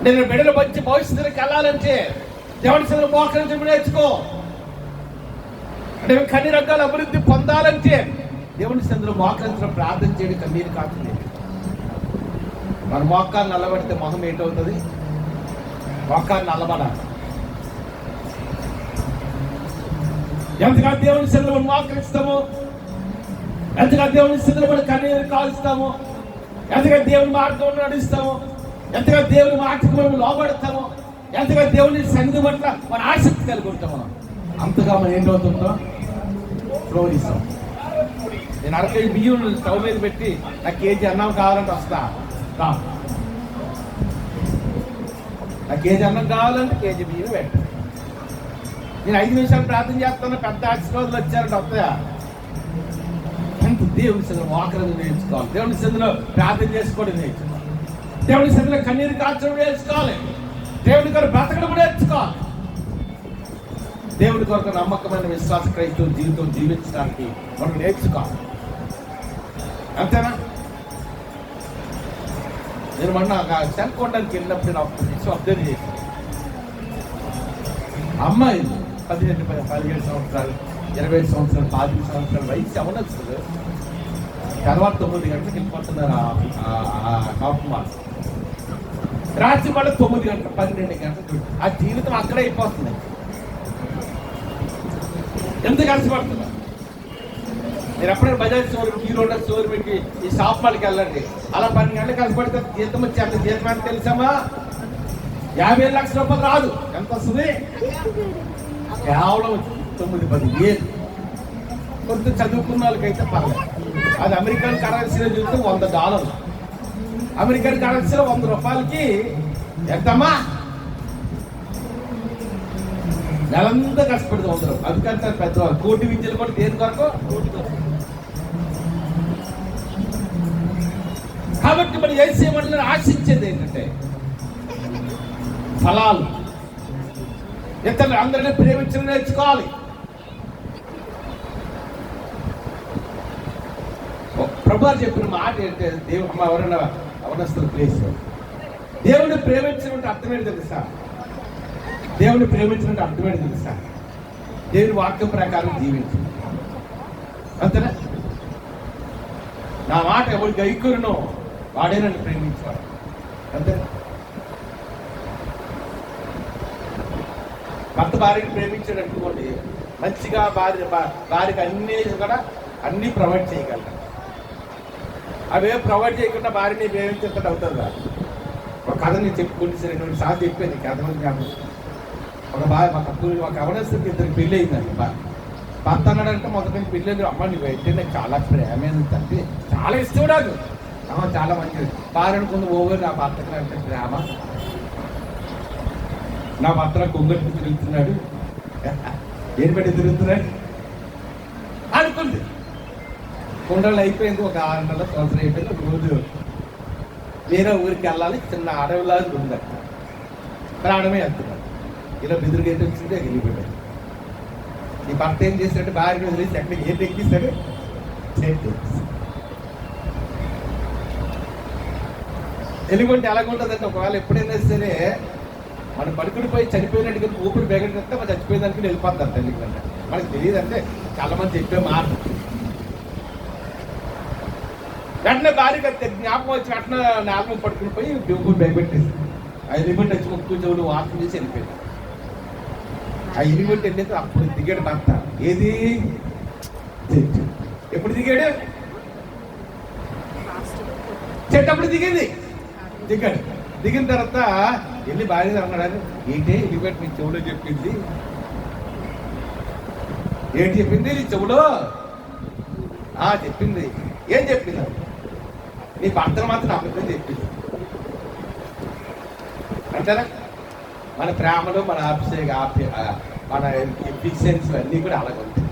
నేను బిడ్డల మంచి భవిష్యత్తుకి వెళ్ళాలంటే దేవుని సరే మోకరించడం నేర్చుకో. అంటే కన్ని రకాల అభివృద్ధి పొందాలంటే దేవుని సందులో మోకరించడం, ప్రార్థన చేయడం, కన్నీరు కాకుండా మన మోకాలు నల్లబడితే మొహం ఏంటవుతుంది? మోకాలు నల్లబడాలి. ఎంతగా దేవుని సందులో మనం మోకరిస్తాము, ఎంతగా దేవుని స్థితిలో మనం కన్నీరు కాలుస్తాము, ఎంతగా దేవుని మార్గంలో నడుస్తాము, ఎంతగా దేవుని మాటకు మనం లోబడతాము, ఎంతగా దేవుని సన్నిధి పట్ల మన ఆసక్తి కలిగి ఉంటాము, అంతగా మనం ఏంటవుతుంటాం? ఫ్లోరిస్తాం. నేను 1 కేజీ బియ్యం స్టవ్ మీద పెట్టి నాకు కేజీ అన్నం కావాలంటే వస్తా రా. ఆ కేజీ అన్నం కావాలంటే కేజీ బియ్యం పెట్టండి. నేను 5 నిమిషాలు ప్రార్థన చేస్తాను, పెద్ద ఆశీర్వాదాలు వచ్చారంటే వస్తాయా? అంత దేవుని సందులో వాకరలు నేర్చుకోవాలి, దేవుని సందులో ప్రార్థన చేసుకోవడం నేర్చుకోవాలి, దేవుని సందులో కన్నీరు కాల్చడం నేర్చుకోవాలి, దేవుని కొరకు బ్రతకడం నేర్చుకోవాలి. దేవుడి కొరకు నమ్మకమైన విశ్వాస క్రైస్తవ జీవితం జీవించడానికి మనం నేర్చుకోవాలి. అంతేనా? నేను మొన్న సెల్కొండకి వెళ్ళినప్పుడు నేను అబ్జర్వ్ చేశాను. అమ్మాయి 17 సంవత్సరాలు, 20 సంవత్సరాలు, 25 సంవత్సరాలు వయసు అవనొస్తుంది. తర్వాత 9 గంటలకు వెళ్ళిపోతున్నారు కాపు మాస్. రాత్రి మళ్ళీ 9 గంటలు, 12 గంటలు. ఆ జీవితం అక్కడే అయిపోతుంది. ఎంత కష్టపడుతున్నారు? మీరు ఎప్పుడైనా బజాజ్ షోరూమ్, హీరో షోరూమ్కి, ఈ షాప్ వాళ్ళకి వెళ్ళండి. అలా 12 గంటలు కష్టపడితే జీతం వచ్చి అంత జీతం అంటే తెలుసామా? 50 లక్షల రూపాయలు రాదు. ఎంత వస్తుంది? కేవలం 9-10 వేలు. కొంత చదువుకున్న వాళ్ళకైతే పర్లేదు. అది అమెరికన్ కరెన్సీలో చూస్తే $100. అమెరికన్ కరెన్సీలో 100 రూపాయలకి ఎంతమ్మా? నెలంతా కష్టపడితే 100 రూపాయలు. అందుకంటే పెద్దవాళ్ళు కోటి విద్యలు కూడా దేని కొరకు? కోటి కొరకు. కాబట్టి మరి యేసు మండలిని ఆశించేది ఏంటంటే ఫలాలు. ఇతరులు అందరినీ ప్రేమించడం నేర్చుకోవాలి. ప్రభువు చెప్పిన మాట ఏంటంటే, దేవుడు ఎవరైనా అవనస్తుల ప్లేస్, దేవుడిని ప్రేమించడం అర్థమేంటి తెలుసా? దేవుడిని ప్రేమించడం అర్థమేంటి తెలుసా? దేవుని వాక్యం ప్రకారం జీవించు. అంతేనా? నా మాట ఎవరికి గైకురునో వాడే నన్ను ప్రేమించేవాడు. అంతేనా? భర్త భార్యని ప్రేమించాడు అనుకోండి, మంచిగా భార్యకి అన్నీ ప్రొవైడ్ చేయగలరు. అవే ప్రొవైడ్ చేయకుండా భార్యని ప్రేమించేటట్టు అవుతుందా? ఒక కథ నేను చెప్పుకుంటే సరే, 2 సార్లు చెప్పాను. కథ ఒక అవనస్తుడికి 2 పెళ్ళి అయిందండి. భర్త అన్నాడంటే మొదటి నుంచి పెళ్ళి, అమ్మ నువ్వు అయితే నాకు చాలా ప్రేమేంది అంటే, చాలా ఇష్టం నాకు, చాలా మంచిది. భార్య అనుకుంది, ఓవర్ నా భర్తకు అంటే ప్రేమ, నా భర్త కొంగట్టు తిరుగుతున్నాడు, ఏం పెట్టి తిరుగుతున్నాడు అనుకుంది. కొండలు అయిపోయింది. ఒక 6 నెలల సంవత్సరం అయిపోయింది. ఒక రోజు వేరే ఊరికి వెళ్ళాలి. చిన్న అడవిలాగా ఉంది. అక్కడ ప్రాణమే వెళ్తున్నాడు. ఇలా బెదురుగైతే వచ్చింది, వెళ్ళిపోయాడు. ఈ భర్త ఏం చేశాడంటే భార్యని వదిలేసి ఎక్కడికి ఏం ఎక్కిస్తాడు? ఎలిగొంటే ఎలాగుంటుందంటే, ఒకవేళ ఎప్పుడైనా సరే మనం పడుకుడిపోయి చనిపోయినట్టుగా ఊపిరి బెగడితే మనం చచ్చిపోయేదానికి వెళ్ళిపోతారు. తెలియకుండా మనకు తెలియదు. అంటే చాలా మంది చెప్పే మాట. వెంటనే భార్యకి జ్ఞాపకం వచ్చి వెంటనే నేల పడుకుని పోయి ఊపిరి బెగబెట్టేసి ఆ ఎలిమెంట్ వచ్చి ముక్కు చెవులు వాసన చేసి వెళ్ళిపోయింది. ఆ ఎలిమెంట్ వెళ్ళేది అప్పుడు దిగాడు భర్త. ఏది? ఎప్పుడు దిగాడు? చెట్టప్పుడు దిగింది. దిగిన తర్వాత వెళ్ళి భార్య అన్నాడు, ఏంటి ఎలిమెంట్ నీ చెవులో చెప్పింది? ఏంటి చెప్పింది నీ చెవులో? చెప్పింది. ఏం చెప్పింది? నీ భర్తను మాత్రం అబద్ధం చెప్పింది. అంటారా? మన ప్రేమలో మన మన ఎఫిషియన్సీ అన్నీ కూడా అలాగుంటాయి.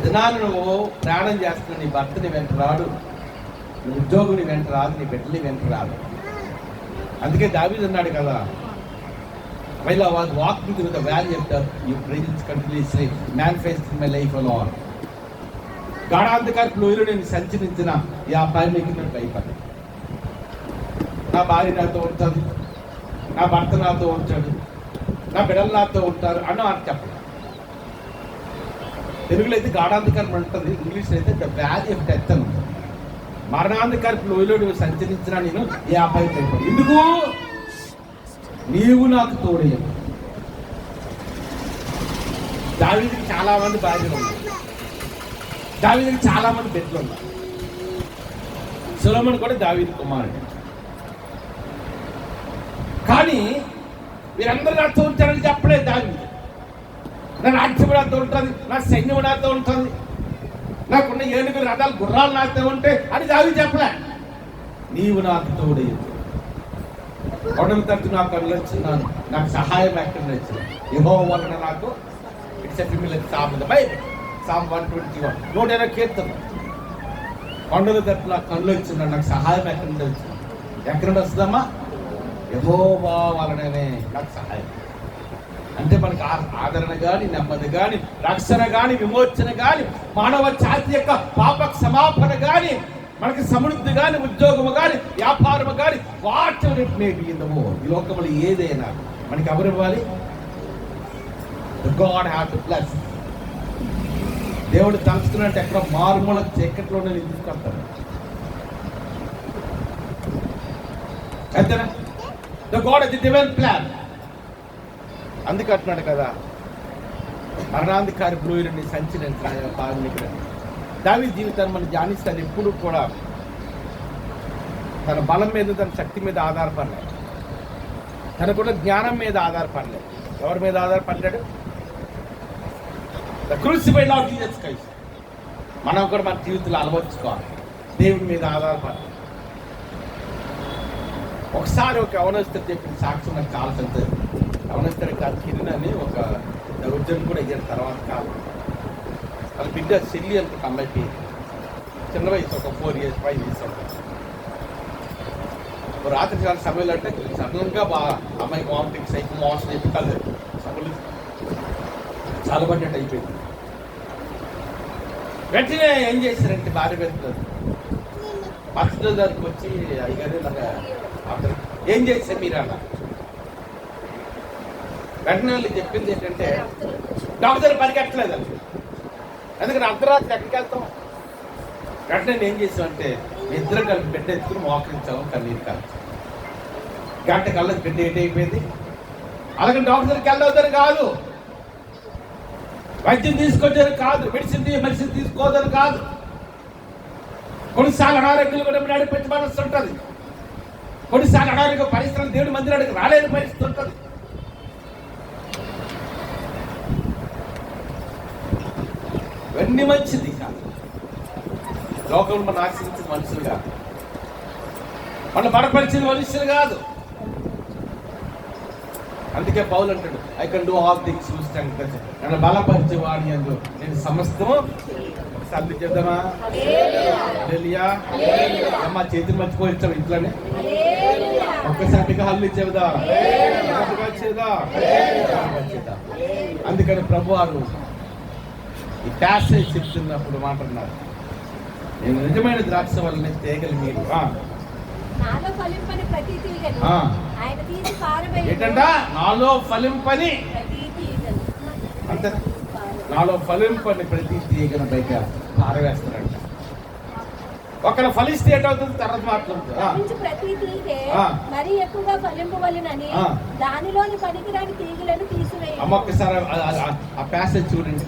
దినాలు నువ్వు ప్రయాణం చేస్తున్న నీ భర్తని వెంట రాడు, నీ ఉద్యోగుని వెంట రాదు, నీ బిడ్డని వెంట రాదు. అందుకే దావీదు అన్నాడు కదా, while I was walking through the valley of death, your presence continuously manifested in my life alone. గాఢాంధకారపు లోయలో నేను సంచరించిన ఈ అపాయానికి నేను భయపడ్డా. నా భార్య నాతో ఉంటుంది, నా భర్త నాతో ఉంటాడు, నా బిడ్డలు నాతో ఉంటారు అన్న మాట చెప్పండి. తెలుగులో అయితే గాఢాంధకారం ఉంటుంది, ఇంగ్లీష్లో అయితే ద వ్యాలీ ఆఫ్ డెత్ అని ఉంటుంది. మరణాంధకారపు లోయలో నువ్వు సంచరించినా నేను ఈ అపాయం భయపడి. ఎందుకు? నీవు నాకు తోడయ్యావు. దావీదుకి చాలా మంది భార్యలు ఉన్నారు, దావీదుకి చాలా మంది బిడ్డలు ఉన్నారు. సొలొమోను కూడా దావీదు కుమారుడు. కానీ వీరందరూ నాతో ఉంటారని చెప్పలేదు దావీదు. నా రాజ్యం నాతో ఉంటుంది, నా సైన్యం నాతో ఉంటుంది, నాకున్న ఏనుగులు రథాలు గుర్రాలు నాతో ఉంటే అని దావీదు చెప్పలే. నీవు నాకు తోడయ్యావు. కొండల తట్టు నాకు కళ్ళు వచ్చినాను, నాకు సహాయం ఎక్కడ వచ్చింది, యెహోవా వలన నాకు it's familiar psalm the Bible, psalm 121 120 కీర్తన. కొండల తట్టు నాకు కళ్ళు వచ్చినాను, నాకు సహాయం ఎక్కడి నుండి వచ్చింది, ఎక్కడి నుండి వస్తుందమ్మా? యెహోవా వలననే నాకు సహాయం. అంటే మనకు ఆదరణ కానీ, నెమ్మది కానీ, రక్షణ కానీ, విమోచన కానీ, మానవ జాతి యొక్క పాప క్షమాపణ కానీ, మనకి సమృద్ధి కానీ, ఉద్యోగము కానీ, వ్యాపారము కానీ, what ever it may be in the world, ఈ లోకములో ఏదైనా మనకి ఎవరు ఇవ్వాలి? God have to bless. దేవుడు తలుచుకున్నట్టు ఎక్కడ మారుమూల చీకట్లోనే తీసుకొస్తాడు. అంతేనా? The God of the divine plan. అందుకు అంటున్నాడు కదా, మరణాంధకారి బ్లూయిని సంచరించిన కార్మికుడు. దావీదు జీవితాన్ని మనం ధ్యానిస్తాను. ఎప్పుడు కూడా తన బలం మీద, తన శక్తి మీద ఆధారపడలేదు, తనకున్న జ్ఞానం మీద ఆధారపడలేదు. ఎవరి మీద ఆధారపడ్డాడు? The crucified of Jesus Christ. మనం కూడా మన జీవితంలో అలవర్చుకోవాలి, దేవుడి మీద ఆధారపడాలి. ఒకసారి ఒక యవనస్తుడు చెప్పిన సాక్ష్యం నాకు చాలా సంతోషం. యవనస్తుడు కాదు, కిరణ్ అని ఒక దౌర్జన్యం కూడా అయ్యారు తర్వాత కాదు. వాళ్ళ బిడ్డ చెల్లి అంటే ఒక అమ్మాయికి చిన్న వయసు, ఒక 4 years 5 years ఉంటుంది. రాత్రి చాలా సమయంలో అంటే సడన్గా బాగా అమ్మాయికి వామిటింగ్స్ అయిపోయి మోసం అయిపోయి కళ్ళు సభలు చాలా పడ్డట్టు అయిపోయింది. వెంటనే ఏం చేశారంటే భార్య పెడుతుంది హాస్పిటల్ దగ్గరికి వచ్చి, అయ్యారు ఇలాగా ఏం చేశారు మీరు అలా? వెంటనే వాళ్ళు చెప్పింది ఏంటంటే, డాక్టర్ పరిగెట్టలేదు అది, ఎందుకంటే అర్ధరాత్రి ఎక్కడికి వెళ్తాం. వెంటనే నేను ఏం చేసామంటే, ఇద్దరు కలిపి బిడ్డ ఎత్తుకుని మోకరించాము, కన్నీరు కాదు. గంట కళ్ళ బిడ్డ ఏంటైపోయింది. అలాగే డాక్టర్కి వెళ్ళవద్దని కాదు, వైద్యం తీసుకొచ్చారు కాదు, మెడిసిన్ తీసుకోవద్దని కాదు. కొన్నిసార్లు అనారోగ్యాలు కూడా నడిపించి మనసు ఉంటుంది. కొన్నిసార్లు అనారోగ్య పరిస్థితులు దేవుడి మందిరానికి రాలేని పరిస్థితి ఉంటుంది. ఇవన్నీ మంచిది కాదు. లోకంలో మనం ఆశ్రయించిన మనుషులు కాదు, మనం బలపరిచిన మనుషులు కాదు. అందుకే పౌలు అంటాడు, I can do all things through strength. నన్ను బలపరిచేవాడిని అందు నేను సమస్తము. సల్లి చేద్దామా? అమ్మా చేతులు మర్చిపోయించాం ఇంట్లోనే. ఒక్కసారిగా హల్లు ఇచ్చేదా? అందుకని ప్రభు వారు ఈ ప్యాసేజ్ చెప్తున్నప్పుడు మాట్లాడినారు, నేను నిజమైన ద్రాక్ష వల్లనే తేగలి మీరు ఏంటంట, నాలో ఫలింపని అంతే, నాలో ఫలింపని ప్రతి తీగను బయట పారవేస్తారంట. ఒకళ్ళ ఫలిస్తే ఏంటవుతుంది? తర్వాత మాట్లాడుతుంది. అమ్మ ఒక్కసారి ఆ ప్యాసేజ్ చూడండి.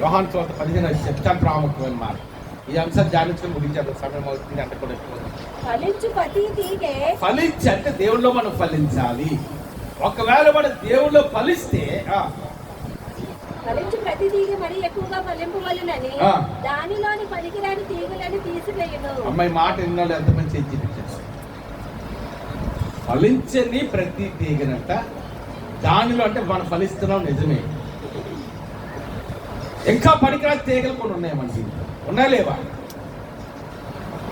యోహాను సువార్త 15 చెప్తాను ప్రాముఖ్యమైన మాట. ఈ అంశాన్ని ధ్యానించుకొని ముగించారు, సమయం అవుతుంది. అంటే కూడా ఫలించి అంటే దేవుళ్ళో మనం ఫలించాలి. ఒకవేళ మన దేవుళ్ళో ఫలిస్తే ప్రతి తీగ మరి ఎక్కువగా ఫలింపవలెనని దానిలోని పనికిరాని తీగలను తీసివేయును. అమ్మాయి మాట విన్నాడు, ఎంతమంది చేసి ఫలించని ప్రతి తీగనంట దానిలో, అంటే మనం ఫలిస్తున్నాం నిజమే. ఇంకా పనికిరాని తీగలు కొన్ని ఉన్నాయి మనకి, ఉన్నాయా లేవా?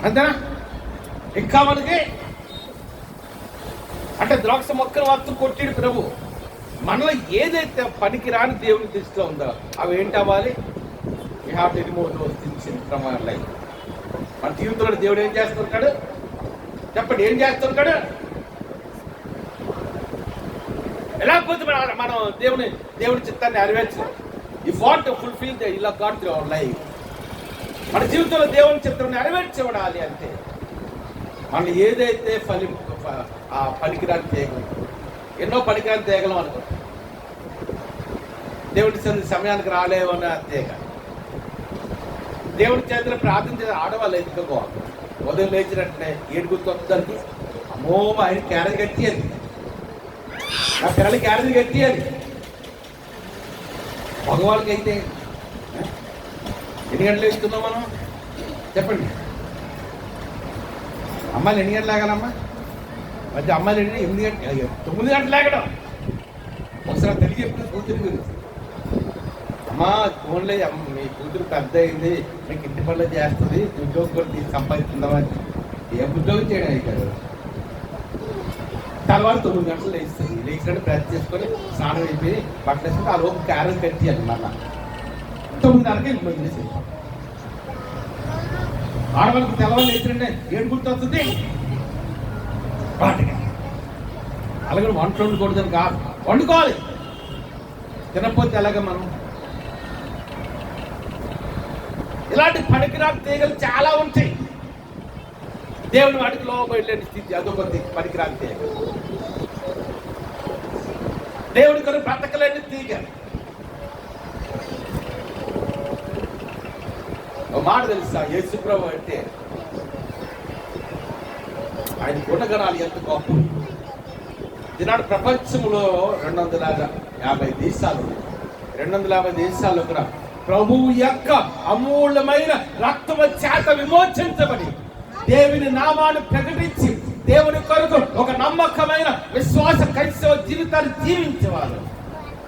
అంతేనా? ఇంకా మనకి అంటే ద్రాక్ష మొక్కలు మాత్రం కొట్టిడు ప్రభు. మనలో ఏదైతే పనికిరాని దేవుని దృష్టిలో ఉందో అవి ఏంటి అవ్వాలి? We have to remove those things from our life. మన జీవితంలో దేవుడు ఏం చేస్తుంటాడు చెప్పండి? ఏం చేస్తుంటాడు? లేకపోతే మనం దేవుడి చిత్తాన్ని నెరవేర్చలేం. You want to fulfil the will of God through our life. మన జీవితంలో దేవుని చిత్తం నెరవేర్చబడాలి అంటే మనం ఏదైతే పనికిరాని తీగలు, ఎన్నో పనికిరాని తీగలం అనుకో, దేవుడి సమయానికి రాలేవన్న తీగ. దేవుడి చేతిలో ప్రార్థన చేసి ఆడవాళ్ళు ఎదుకోవాలి. ఉదయం లేచినట్టే ఏడుగురు తొక్కడానికి అమ్మో ఆయన క్యారేజ్ కట్టియాలి, నా పిల్లలు క్యారేజ్ కట్టియాలి. మగవాళ్ళకి అయితే ఎన్ని గంటలు వేస్తున్నాం మనం చెప్పండి? అమ్మాయిలు ఎన్ని గంటలు ఆగాలమ్మా? మధ్య అమ్మాయిలు 8 గంటలు 9 గంటలు లేకడం. ఒకసారి తెలియ చెప్తుంది కూతురి గురించి, అమ్మా ఫోన్లే మీ కూతురు పెద్ద అయింది, మీకు ఇంటి పనులు చేస్తుంది, ఉద్యోగం కూడా తీసి సంపాదిస్తుందామని. ఏం ఉద్యోగం చేయడం అవుతారు. తర్వాత 9 గంటలు లేస్తుంది. లేచినట్టు బ్రష్ చేసుకొని స్నానం అయిపోయి బట్టలు వేసుకుంటే ఆ లోపు క్యారెట్ కట్టియాలి. మళ్ళా 9:30కి వెళ్ళిపోయింది. ఆడవాళ్ళకి తెల్లవాళ్ళు లేచినంటే ఏడు గుర్తొస్తుంది. అలాగే వంట వండుకూడదని కాదు, వండుకోవాలి. తినకపోతే ఎలాగ మనం? ఇలాంటి పనికిరాని తీగలు చాలా ఉంటాయి. దేవుని వాటికి లోబడలేని స్థితి అదొక పనికిరాని తీగ. దేవుడి కొరకు బ్రతకలేని తీగ. ఒక మాట తెలుసా, యేసుప్రభు అంటే ఆయన గుణగణాలు ఎంత గొప్ప. ఈనాడు ప్రపంచంలో 250 దేశాలు, 250 దేశాల్లో కూడా ప్రభువు యొక్క అమూల్యమైన రక్తము చేత విమోచించబడి దేవుని నామాన్ని ప్రకటించి దేవుని కొరకు ఒక నమ్మకమైన విశ్వాస క్రైస్తవ జీవితాన్ని జీవించేవారు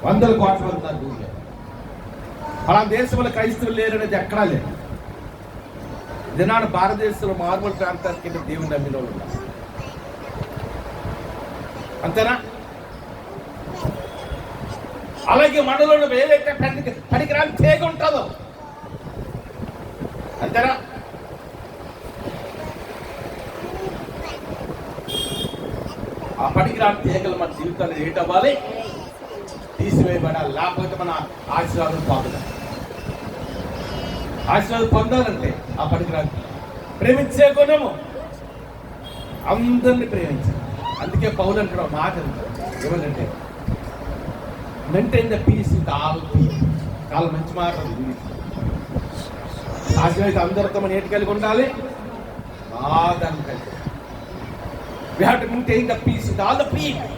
100 కోట్ల మంది ఉన్నారు భూమిలో. అలా దేశంలో క్రైస్తవులు లేరనేది ఎక్కడా లేదు. దినాడు భారతదేశంలో మార్మూల ప్రాంతానికి దేవుని నమ్మిన వాళ్ళు ఉన్నారు. అంతేనా? అలాగే మనలో ఏదైతే పనికిరాని తీగ ఉంటుందో, అంతేనా? ఆ పనికిరాని తీగలు మన జీవితాన్ని ఏటవ్వాలి, తీసివేయబడాలి. లేకపోతే మన ఆశీర్వాదం పొందాలి. ఆశీర్వాదం పొందాలంటే ఆ పనికిరాని ప్రేమించే గుణము, అందరినీ ప్రేమించాలి. అందుకే పౌలు అంటాడు మాట ఏమంటే maintain the peace with all people. చాలా మంచి మాట. సాధ్యమైతే అందరితో మనం ఏటి కలిగి ఉండాలి, బాధను కలిగి. We have to maintain the peace with all the people.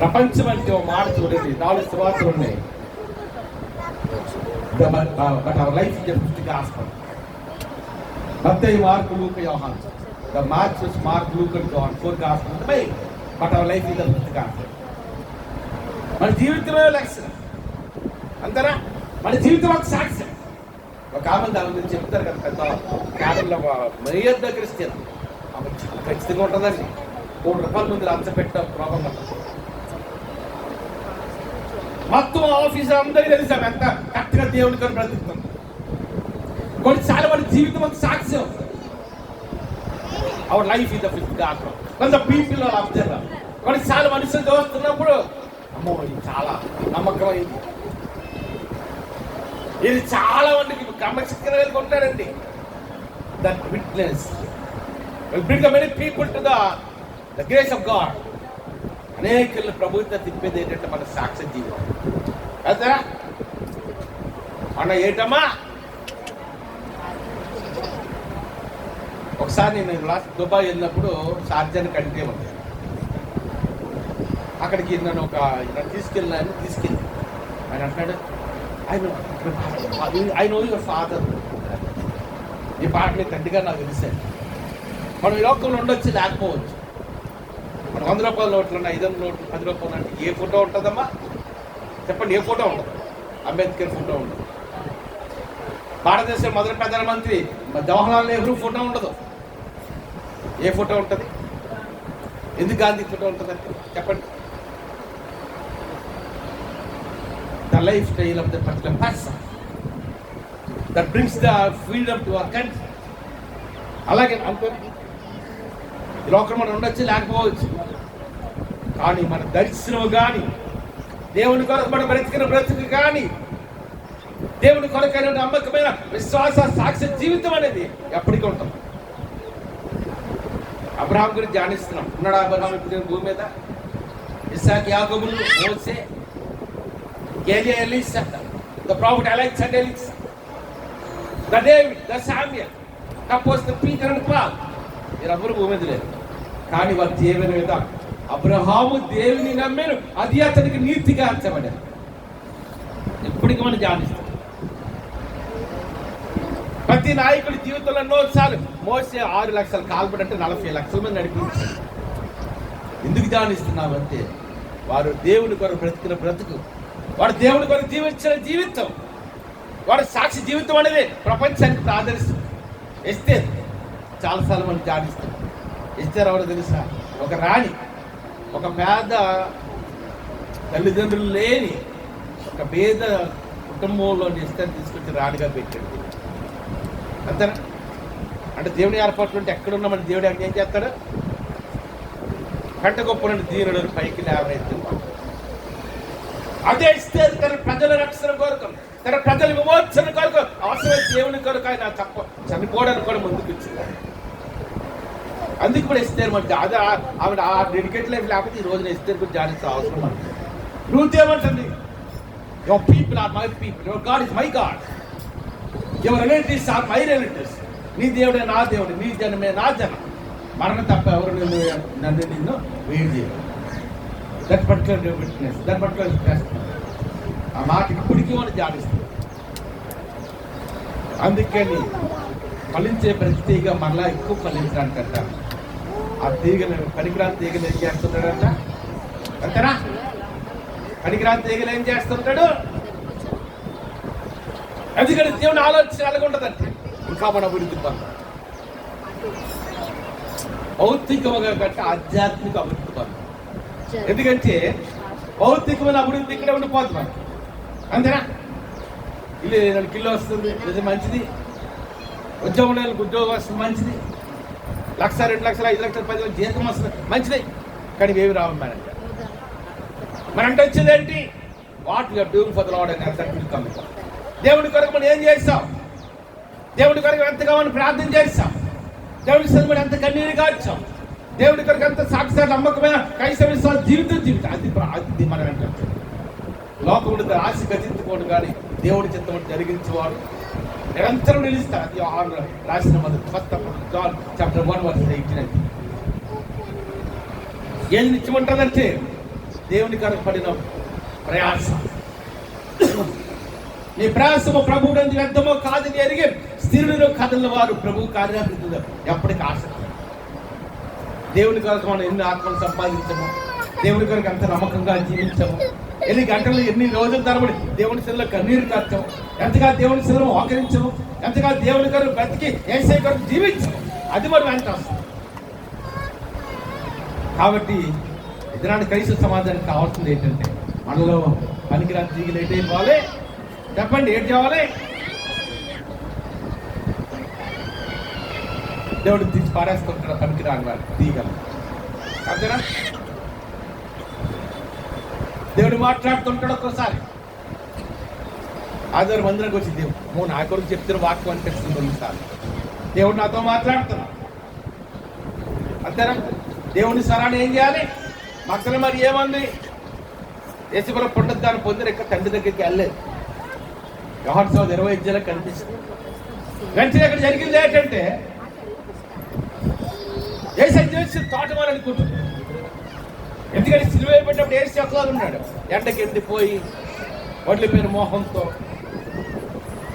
ప్రపంచం అంటే ఒక మాట చూడండి, 4 సువార్తలు ఉన్నాయి. But our life is just the gospel. Mattayi, mark, లూకా, యోహాను. The Matthew, Mark, Luke and John, 4 gospels. But our life is the gospel. మన జీవితమే లక్ష్యం. అంతేనా? మన జీవితం ఒక సాక్ష్యం. ఒక ఆమె దాని గురించి చెప్తారు కదా, పెద్ద క్యాడర్లో మర్యాద క్రిస్టియన్ ఆమె చాలా ఖచ్చితంగా ఉంటుందండి. ₹100 ముందు లంచ పెట్టాం ప్రోగ్రాం. మొత్తం ఆఫీసర్ అందరికీ తెలుసు ఆమె ఎంత కరెక్ట్గా దేవుని కొని బ్రతుకుతుంది. కొన్నిసార్లు మన జీవితం ఒక సాక్ష్యం. Our life is the fifth gospel. కొంత పీపుల్ ఆర్ అబ్జర్వర్. కొన్నిసార్లు మనుషులు చూస్తున్నప్పుడు అమ్మో ఇది చాలా నమ్మకమైంది, ఇది చాలా మందికి క్రమశిక్షణ కలిగి ఉంటాడండి. That witness will bring many people to the grace of God. అనేకులను ప్రభుత్వం తిప్పేది ఏంటంటే మన సాక్ష్య జీవితం. కదా అన్న ఏంటమ్మా? ఒకసారి నేను లాస్ట్ దుబాయ్ వెళ్ళినప్పుడు షార్జాన్ కంట్రీ ఉంది. అక్కడికి నన్ను తీసుకెళ్ళి ఆయన అంటున్నాడు, ఐ నో యువర్ ఫాదర్. ఈ పాట మీ తండ్రిగా నాకు తెలిసాను. మనం ఈ లోకంలో ఉండొచ్చు, లేకపోవచ్చు. మన ₹100 నోట్లు, 500 నోట్లు, ₹10 అంటే ఏ ఫోటో ఉంటుందమ్మా చెప్పండి? ఏ ఫోటో ఉండదు. అంబేద్కర్ ఫోటో ఉండదు. భారతదేశం మొదటి ప్రధానమంత్రి జవహర్లాల్ నెహ్రూ ఫోటో ఉండదు. ఏ ఫోటో ఉంటుంది? ఎందుకు గాంధీ ఫోటో ఉంటుందంటే చెప్పండి? The lifestyle of the particular person that brings the freedom to our country. అలాగే అనుకోండి, ఈ లోకం మనం ఉండొచ్చు, లేకపోవచ్చు. కానీ మన దర్శనం కానీ, దేవుని కొరకు మనం బ్రతికిన బ్రతుకు కానీ, దేవుని కొరకైన నమ్మకమైన విశ్వాస సాక్ష్య జీవితం అనేది ఎప్పటికీ ఉంటుంది. అబ్రహాం గురించి ధ్యానిస్తున్నాం. ఉన్నాడు అబ్రహాం ఇప్పుడు భూమి మీద? ఇస్సాకు, యాకోబులు, మోసే, Elia, Elisha, the prophet Elijah and Elisha, the David, the Samuel, the Peter and Paul. వీరందరూ భూమి మీద లేదు. కానీ వారి జీవన విధానం, అబ్రహాము దేవుని నమ్మాను, అది అతనికి నీతిగా ఎంచబడింది. ఇప్పటికి మనం ధ్యానిస్తాం. ప్రతి నాయకుడి జీవితంలో ఎన్నోసార్లు మోసే 6 లక్షల కాల్పడి అంటే 40 లక్షల మంది నడిపించారు. ఎందుకు ధ్యానిస్తున్నామంటే వారు దేవుని కొరకు బ్రతికిన బ్రతుకు, వాడు దేవుని కొరకు జీవించిన జీవితం, వాడు సాక్షి జీవితం అనేది ప్రపంచానికి ప్రాదర్శం. ఎస్తేర్ చాలాసార్లు మనం ధ్యానిస్తాం. ఎస్తేర్ ఎవరో తెలుసా? ఒక రాణి, ఒక పేద తల్లిదండ్రులు లేని ఒక పేద కుటుంబంలో ఎస్తేర్ తీసుకొచ్చి రాణిగా పెట్టాడు. అంతేనా? అంటే దేవుని ఏర్పాట్లు ఉంటే ఎక్కడున్నామని దేవుడు ఏం చేస్తాడు? కంట గొప్ప నుండి దీనుడు పైకి లేవనెత్తాడు. అదే ఎస్తేర్ తన ప్రజల రక్షణ కొరకు, తన ప్రజల విమోచన కొరకు, అవసరమైన దేవుని కొరకు ఆయన చనిపోవడానికి కూడా ముందుకు వచ్చింది. అందుకు కూడా ఎస్తేర్ మనకి అదే ఆవిడ ఆ డెడికేట్ లైఫ్ లేకపోతే ఈ రోజున ఎస్తేర్ గురించి ధ్యానించిన అవసరం మనకి. రూత్ ఏమంటుంది? Your people are my people, your God is my God, your relatives are my relatives. నీ దేవుడే నా దేవుడు, నీ జనమే నా జనం. మరణ తప్ప ఎవరు నిన్ను వేడి చేయరు. That particular witness, that particular ఆ మాట ఇప్పటికీ మనం ధ్యానిస్తుంది. అందుకని ఫలించే ప్రతి తీగ మరలా ఎక్కువ ఫలించడానికి అంటారు. ఆ తీగలు పనికిరాని తీగలు ఏం చేస్తున్నాడంట? అంతేనా? పనికిరాని తీగలు ఏం చేస్తుంటాడు? ఎందుకంటే దేవుని ఆలోచన అలాగ ఉంటుందంటే ఇంకా మన అభివృద్ధి పొందాలి. భౌతికముగా కంటే ఆధ్యాత్మిక అభివృద్ధి పొందాలి. ఎందుకంటే భౌతికమైన అభివృద్ధి ఇక్కడే ఉండిపోతుంది మనకి. అంతేనా? ఇల్లు 2 కిలో వస్తుంది, ఇది మంచిది. ఉద్యోగం ఉద్యోగం వస్తుంది, మంచిది. 1,00,000, 2 లక్షలు, 5 లక్షలు, 10 లక్షలు జీతం వస్తుంది, మంచిది. కానీ ఏమి రావు మేడం. మనంటే వచ్చేది ఏంటి? What you are doing for the lord and that will come. దేవుడి కొరకు మనం ఏం చేస్తాం? దేవుడి కొరకు ఎంతగా మనం ప్రార్థన చేస్తాం? దేవుడి సన్నిధిలో ఎంత కన్నీరు కాచాం? దేవుడి కొరకు ఎంత సాక్షాత్ నమ్మకమైన కైసవ విశ్వాస జీవితం అది మనం ఏంటంటే లోకముడు ఆశ గతించుకోడు కానీ దేవుడి చిత్తం జరిగించేవాడు నిరంతరం నిలుస్తారు. అది రాసిన John chapter 1 verse 18. ఏది నిత్యమంటారంటే దేవుని కొరకు పడిన ప్రయాసం. నీ ప్రయాసము ప్రభువు వ్యర్థమో కాదని ఎరిగి స్థిరులు కథల వారు ప్రభు కార్యాలయంలో ఎప్పటికీ ఆశ. దేవుని కొరకు మనం ఎన్ని ఆత్మలు సంపాదించము, దేవుని కొరకు ఎంత నమ్మకంగా జీవించము, ఎన్ని గంటలు ఎన్ని రోజుల తరబడి దేవుని శిలలో కన్నీరు కార్చము, ఎంతగా దేవుని శిలలో మోకరించము, ఎంతగా దేవుని కొరకు బ్రతికి యేసయ్య కొరకు జీవించము, అది మనం వెంట వస్తుంది. కాబట్టి ఇతరాన్ని క్రైస్తవ సమాజానికి కావాల్సింది ఏంటంటే మనలో పనికిరాని తీగలు ఏంటి అయిపోవాలి? చెప్పండి, ఏంటి కావాలి? దేవుడు తీసి పారేస్తుంటాడు పనికిరాని వాడు తీగలు. అంతేనా? దేవుడు మాట్లాడుతుంటాడు. ఒక్కోసారి ఆదివారం మందిరానికి వచ్చి దేవుడు నా కొరకు చెప్తున్న వాక్యం అనిపిస్తుంది. కొన్నిసార్లు దేవుడు నాతో మాట్లాడుతున్నాడు. అంతేనా? దేవుని స్వరాన్ని ఏం చేయాలి? మక్కలు మరి ఏమంది? యేసుప్రభు పునరుద్ధానం పొందిన ఇక్కడ తండ్రి దగ్గరికి వెళ్ళలేదు. యోహాను 20 కనిపిస్తుంది. వెంటనే అక్కడ జరిగింది ఏంటంటే యేసయ్య చేసి తోటమాలి అనుకుంటుంది. ఎందుకంటే సిలువ అయిపోయినప్పుడు ఏసు చక్కగా ఉన్నాడు. ఎండకి ఎండిపోయి వడ్లిపోయిన మోహంతో,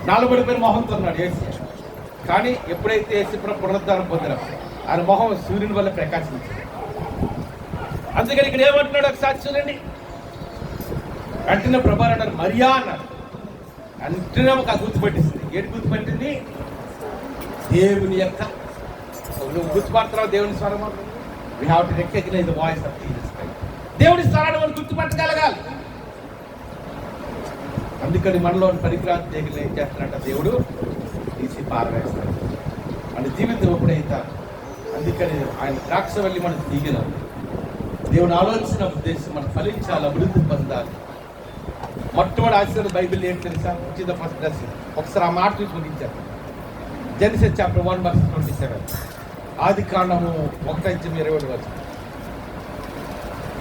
నలబడిపోయిన మోహంతో ఉన్నాడు ఏసు. కానీ ఎప్పుడైతే యేసుప్రభు పునరుద్ధానం పొందినా ఆయన మొహం సూర్యుని వల్ల ప్రకాశించింది. అందుకని ఇక్కడ ఏమంటున్నాడు ఒకసారి చూడండి. వెంటనే ప్రభు అన్నాడు మరియా అన్నాడు. వెంటనే ఒక గుర్తుపట్టిస్తుంది. ఏంటి గుర్తుపట్టింది? దేవుని యొక్క నువ్వు గుర్తుపడుతున్నావు దేవుని స్వరం. We have to recognise the voice of Jesus Christ. దేవుని స్వరాన్ని మనం గుర్తుపట్టగలగాలి. అందుకని మనలో పనికిరాని తీగలు ఏం చేస్తాడంట? దేవుడు తీసి పారవేస్తాడు మన జీవితం ఎప్పుడైతే. అందుకని ఆయన ద్రాక్షవల్లి మనం తీగలం. దేవుని ఆలోచన ఉద్దేశం మనం ఫలించాలి, అభివృద్ధి పొందాలి. మొట్టమొదటి ఆశీర్వాద బైబిల్ ఏంటి తెలుసా? ఉచిత ఫస్ట్ దర్శనం. ఒకసారి ఆ మాట ముగించారు. Genesis chapter 1 verse 27. ఆది కాండము 1:27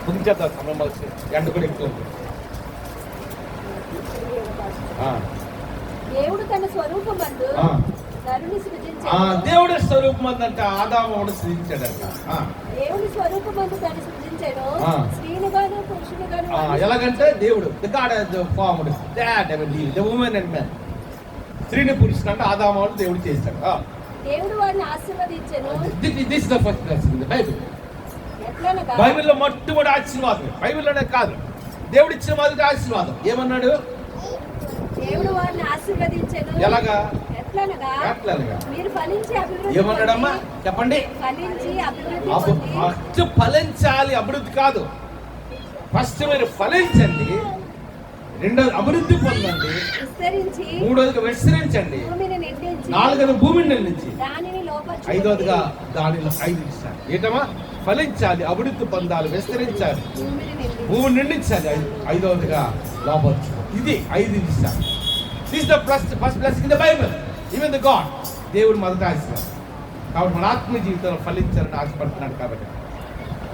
ముగించేద్దాం. సమయం వచ్చి ఎండ కూడా ఎక్కువ ఉంది. దేవుడు తన స్వరూపమందు నరుని సృజించాడు. దేవుడి స్వరూపమందు అంటే ఆదామును సృజించాడంట. దేవుని స్వరూపమందు తను సృజించాడు, స్త్రీనిగాను పురుషునిగాను. ఎలాగంటే దేవుడు the God has formed the women and men. స్త్రీని పురుషుని అంటే ఆదామాను దేవుడు చేశాడు. దేవుడు వారిని ఆశీర్వదించెను. This the first blessing in the Bible. ఎట్లనగా బైబిల్లో మొట్టమొదటి ఆశీర్వాదం, బైబిల్లోనే కాదు, దేవుడు ఇచ్చిన మొదటి ఆశీర్వాదం ఏమన్నాడు? దేవుడు వారిని ఆశీర్వదించెను. ఎలాగా? ఎట్లనగా మీరు ఫలించి అభివృద్ధి ఏమన్నాడమ్మా చెప్పండి? ఫలించి అభివృద్ధి ఫస్ట్ ఫలించాలి, అభివృద్ధి కాదు. ఫస్ట్ మీరు ఫలించండి, రెండోది అభివృద్ధి పొందండి, విస్తరించి మూడోదిగా విస్తరించండి, భూమిని నిండించి నాలుగోది భూమిని నిర్మించి, దానిని లోపర్చుకొని ఐదోదిగా దానిలో 5 ఇస్తారు. ఏంటమ్మా? ఫలించాలి, అభివృద్ధి పొందాలి, విస్తరించాలి, భూమిని నిండించాలి, ఐదోదిగా లోపర్చు. ఇది 5 ఇస్తారు. This the first blessing in the Bible. Even the God, దేవుడు మొదట ఆశీర్వాదం. కాబట్టి మన ఆత్మీయ జీవితంలో ఫలించాలని ఆశపడుతున్నాడు. కాబట్టి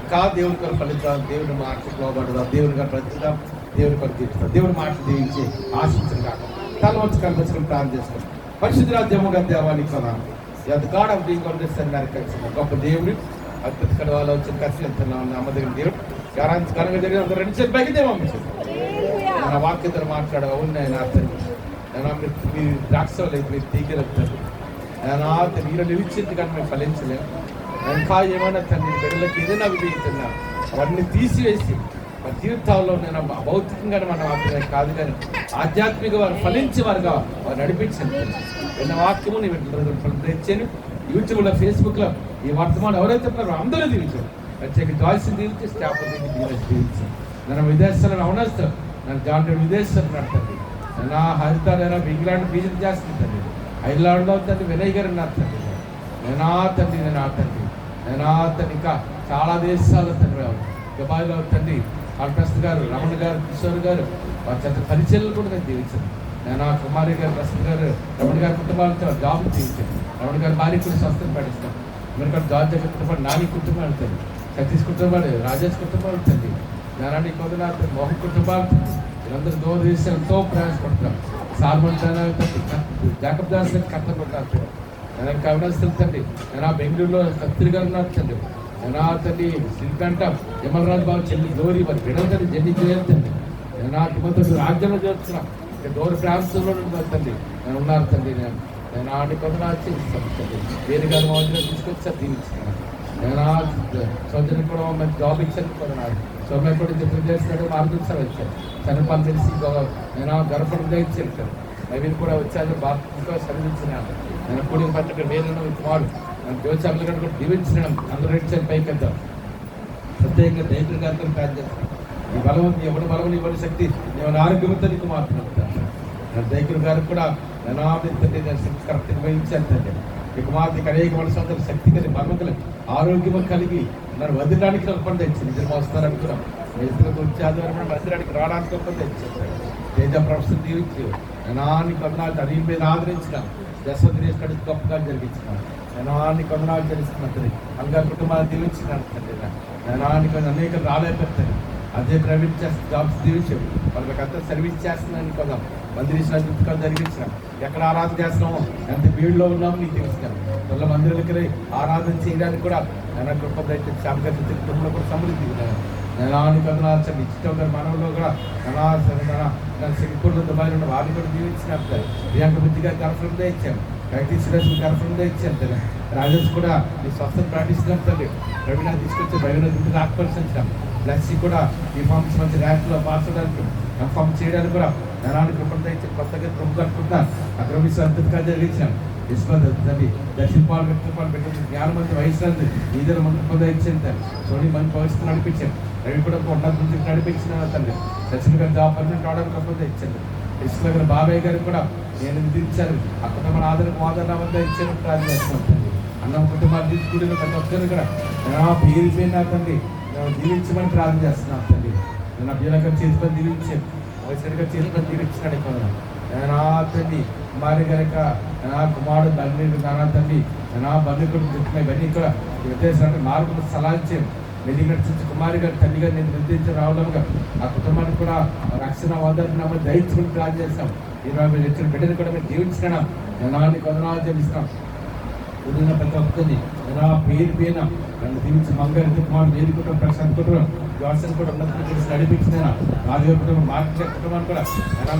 ఇంకా దేవుడి కొరకు ఫలించాలి, దేవుడి మాటలు లోబడదాం, దేవుడి గారు ప్రతిద్దాం, దేవుడి కొరకు జీవిస్తాం, దేవుడి మాటలు దీవించి ఆశించడం కాక తల వచ్చి కనిపించడం ప్రార్థన చేస్తాం. పరిశుద్ధరాజ్యముగా దేవానికి కొనాలి. గాడ్ ఆఫ్ బీయింగ్ అండర్స్టాండింగ్ కలిసి గొప్ప దేవుడు అద్భుత కడవాలో వచ్చిన కలిసి వెళ్తున్నాం. నమ్మదగిన దేవుడు ఘనంగా జరిగిన 2 చేతులు పైకి దేవం నా వాక్యతో మాట్లాడే ఉన్నాయి. నా మీరు ద్రాక్ష లేదు, మీరు తీగలుగుతారు. నా మీరు నిలిచింది కానీ మేము ఫలించలేము. ఇంకా ఏమైనా తండ్రి బిడ్డలకి ఏదైనా విధిస్తున్నా అవన్నీ తీసివేసి మన జీవితాల్లో నేను భౌతికంగా మనం మాత్రమే కాదు కానీ ఆధ్యాత్మిక వారు ఫలించి వారుగా వారు నడిపించండి. విన్న వాక్యము నీ తెచ్చాను. యూట్యూబ్లో, ఫేస్బుక్లో ఈ వర్తమానం ఎవరైతే ఉన్నారో అందరూ దీవించారు. ప్రత్యేక జాయిస్ దీవించి స్టాఫ్ దీవించి నన్ను విదేశాలను అవనస్తారు. నన్ను జాండ్రీ విదేశాలు నడుతుంది. నా హరితారైనా ఇంగ్లాండ్ బీజం చేస్తుందండి. ఐర్లాండ్లో తండ్రి వినయ్ గారు నడుతుంది. నేనా తండ్రి ఇంకా చాలా దేశాల్లో తండ్రి దుబాయ్లో తండ్రి ప్రసాద్ గారు, రమణ గారు, కిషోర్ గారు వారి చెత్త పరిచయలు కూడా నేను దీవించాను. నేను కుమారి గారు, ప్రసాద్ గారు, రమణ గారి కుటుంబాలతో జాబ్ దీవించాను. రమణ గారి భార్య కూడా స్వస్థం పడిస్తాను. ఎందుకంటే జార్జ్ దగ్గర కుటుంబాలు, నాని కుటుంబాలు తండ్రి, సతీష్ కుటుంబాలు, రాజేష్ కుటుంబాలు తండ్రి, నారాయణ కొందరు మోహన్ కుటుంబాలు తండ్రి, వీళ్ళందరూ దూర దేశాలతో ప్రయాసపడుతున్నాం. సాల్మన్ తండ్రి, జాకబ్ దాస్ గారి కట్టబడ్డారు. నేను కవినాస్తులు తండ్రి, నేను బెంగళూరులో కత్తిరి గారు ఉన్నారు తండ్రి, నేను తండ్రి శ్రీకంఠ యమలరాజు బాబు చెల్లి గౌరీ వారి బిడ్డలు తండ్రి జల్లి చేయండి. నేను మొత్తం రాజ్యంలో చేస్తున్నాం. దూర ప్రాంతంలో తండ్రి నేను ఉన్నారు తండ్రి. నేను ఆడి కొందరు ఆచరిస్తాను తండ్రి. వేరే గారు మోజులో తీసుకొచ్చి దీవిస్తున్నాను. నేను సోదరుని కూడా మంచి జాబ్ ఇచ్చాను కూడా. సోమ్య కూడా చెప్పిన చేస్తున్నాడు. మార్గదర్శనం వచ్చాను. చనిపాలు తెలిసి నేను గర్భంగా ఇచ్చాను. నవీన్ కూడా వచ్చాను. బాగా సరిదించినాను. నేను కూడి పట్టక వేరే వాడు నన్ను జ్యోతిషాలు కూడా దీవించడం. అందరూ ఇచ్చాను పైకి వెళ్తాం. ప్రత్యేకంగా దైత్రి గారితో ప్లాన్ చేస్తాను. ఈ బలం ఎవరి బలం ఇవ్వని శక్తి నేను ఆరోగ్యంతో నీకు మాట్లాడుతాను. నేను దైత్రి గారికి కూడా నేను కరెక్ట్ నిర్వహించాను తండ్రి. ఈ కుమార్తెకి అనేక మనసు శక్తి కలిగి బలమకలు ఆరోగ్యం కలిగి నన్ను వదిలడానికి ఒప్పందం ఇచ్చింది. నిజంగా వస్తారనుకున్నాం. ఇద్దరు వచ్చే ఆదివారం వదిలడానికి రావడానికి ఒప్పందం ఇచ్చింది. తేజ ప్రొఫెసర్ దీవించి నాన్ని కొందనాలు అడిగి మీద ఆదరించిన దశదినేష్ కడికి గొప్పగా జరిగించినాను. నాన్ని కొందనాలు తెలుసుకున్నది. అంగా కుటుంబాన్ని దీవించినాను తండ్రి. నాన్ని కొంత అనేక రాలేకపోతాను. అదే ప్రైవేట్ జాబ్స్ దీవించాడు. వాళ్ళకి అంతా సర్వీస్ చేస్తున్నాను. కొందాం మందిరిచిన అద్భుతంగా జరిగించినాం. ఎక్కడ ఆరాధన చేస్తున్నామో ఎంత వీడిలో ఉన్నామో నీకు తెలుస్తున్నాను. వాళ్ళ మందిరాలకి ఆరాధన చేయడానికి కూడా నేను గొప్ప శాంతి కుటుంబంలో కూడా సమృద్ధి నేను కొందనాలు ఇష్టం గారు మనలో కూడా సింగపూర్లో దుబాయ్లో ఉన్న వాళ్ళు కూడా జీవించినాం. ప్రియాంక బుద్ధి గారికి కన్ఫర్మ్గా ఇచ్చాను. కైటీ సురేష్ కన్ఫర్మ్గా ఇచ్చాను. రాజేష్ కూడా ఈ స్వస్థత ప్రకటిస్తున్నాం తండ్రి. రవీనా తీసుకొచ్చి రవీనా గురించి ఆకర్షించాం. లక్ష్మి కూడా ఈ ఫామ్స్ మంచి ర్యాంక్లో పాస్ అవడానికి కన్ఫర్మ్ చేయడానికి కూడా నరానికి కృపంతో ఇచ్చి కొత్తగా ప్రముఖ అనుకుంటున్నాను. అక్కడ అద్భుతంగా జరిగించాం. తండ్రి దక్షిణ పాలు పెట్టుకుని జ్ఞానమంది వయసు ఈదరు మంది పొంద ఇచ్చాను తండ్రి. సోని మంది భవిష్యత్తు నడిపించాను. రవి కూడా ఉన్నత నుంచి నడిపించిన తండ్రి. దక్షిణ గారి జాబ్ పర్మనెంట్ అవడానికి పొంద ఇచ్చాను. ఇసుక గారు బాబాయ్ గారికి కూడా నేను విధించాను. ఆ కుటుంబం ఆదరణ వద్ద ఇచ్చాను. ప్రార్థన చేస్తున్నాను తండ్రి. అన్నం కుటుంబాలు తీసుకుంటే ప్రతి ఒక్కరు కూడా పేరుపోయినా తండ్రి దీవించమని ప్రార్థన చేస్తున్నాను తండ్రి. నేను అభ్యులకం చేతిపని దీవించాను. సరిగా చేతిపని దీవించినాడు ఎక్కువ నా తండ్రి. కుమారి కనుక నా కుమారుడు తండ్రి నానా తండ్రి నా బంధువులు చెప్తున్నాయి. ఇవన్నీ కూడా ఉద్దేశాన్ని మార్పులు సలాహించాను. వెలిగట్టించి కుమారి గారు తండ్రి గారు నేను నిర్దించి రావడంగా ఆ కుటుంబానికి కూడా రక్షణ వదలని దయచుకుని ప్రార్థన చేస్తాం. 20 లక్షల బిడ్డలు కూడా మేము జీవించినాం. జనాన్ని కొందనాలు చెల్లిస్తాం. కుదిరిన ప్రతి ఒక్కరిని ఎలా పేరు పైన నన్ను దీవించి మంగారి కుమారుడు వేరుకుంటాం. ప్రశాంత్ కుటుంబం వ్యవసాయం కూడా ఉన్నత చేసి నడిపించిన రాజు కుటుంబం మార్కెట్ కుటుంబాన్ని కూడా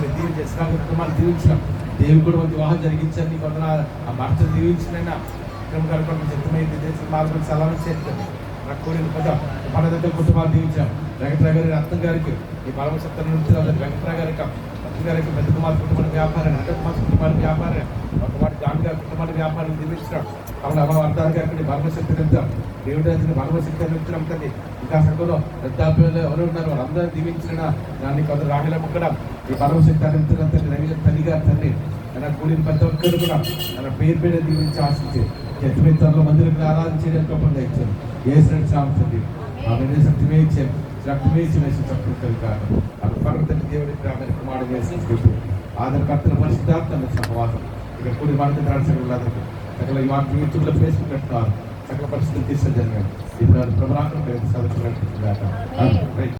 మీరు దీవించి ఇస్లాం కుటుంబాన్ని దీవించినాం. దేవుడు కూడా మంచి వివాహం జరిగించాను. నీకు వందన ఆ భర్తను దీవించినైనా విక్రమ్ గారు కూడా చిత్తమైంది దేశం మార్పులు సలహా చేస్తుంది. నాకు కోరిన పెద్ద మన దగ్గర కుటుంబాలు దీవించాం. వెంకట్రావు గారి రత్నం గారికి ఈ పరమశక్తి నుంచి వెంకట్రావు గారికి రత్నం గారికి పెద్ద కుమార్ కుటుంబానికి వ్యాపారం, అంటే కుమార్ కుటుంబానికి వ్యాపారం, ఒక మాట జాన్ గారి కుటుంబానికి వ్యాపారం దీవించడం. కాబట్టి మన వర్ధాలు గారికి పరమశక్తి నిమిత్తం దేవుడి పరమశక్తి నిమిత్తం తండ్రి. ఇంకా సంఘంలో వృద్ధాప్యంలో ఎవరు ఉన్నారు వాళ్ళందరూ దీవించిన దాన్ని కొంత రాహిలమ్మ కూడా ఈ పరమశక్తి నిమిత్తం తండ్రి రవి తల్లి గారు తండ్రి నా కూడిన ప్రతి ఒక్కరు కూడా తన పేరు పేరు దీవించి ఆశించి చెత్తమిత్రంలో మందిరికి ఆరాధించేయడానికి ఒప్పందం ఇచ్చారు. ఏ శ్రేష్ఠి ఆమె శక్తిమే ఇచ్చాను, రక్తమే ఇచ్చి వేసి చక్కలు కాదు అది పర్వతని దేవుడి ఆమె కుమారుడు వేసి ఆధారకర్తల పరిశుద్ధార్థం సహవాసం ఇక్కడ కూడి మనకి రాష్ట్రాలకు సకల యూట్యూబ్లో ఫేస్బుక్ పెట్టుకున్నారు. సకల పరిస్థితులు తీసుకొని జరిగారు. ఇప్పుడు ప్రభుత్వం సదస్సు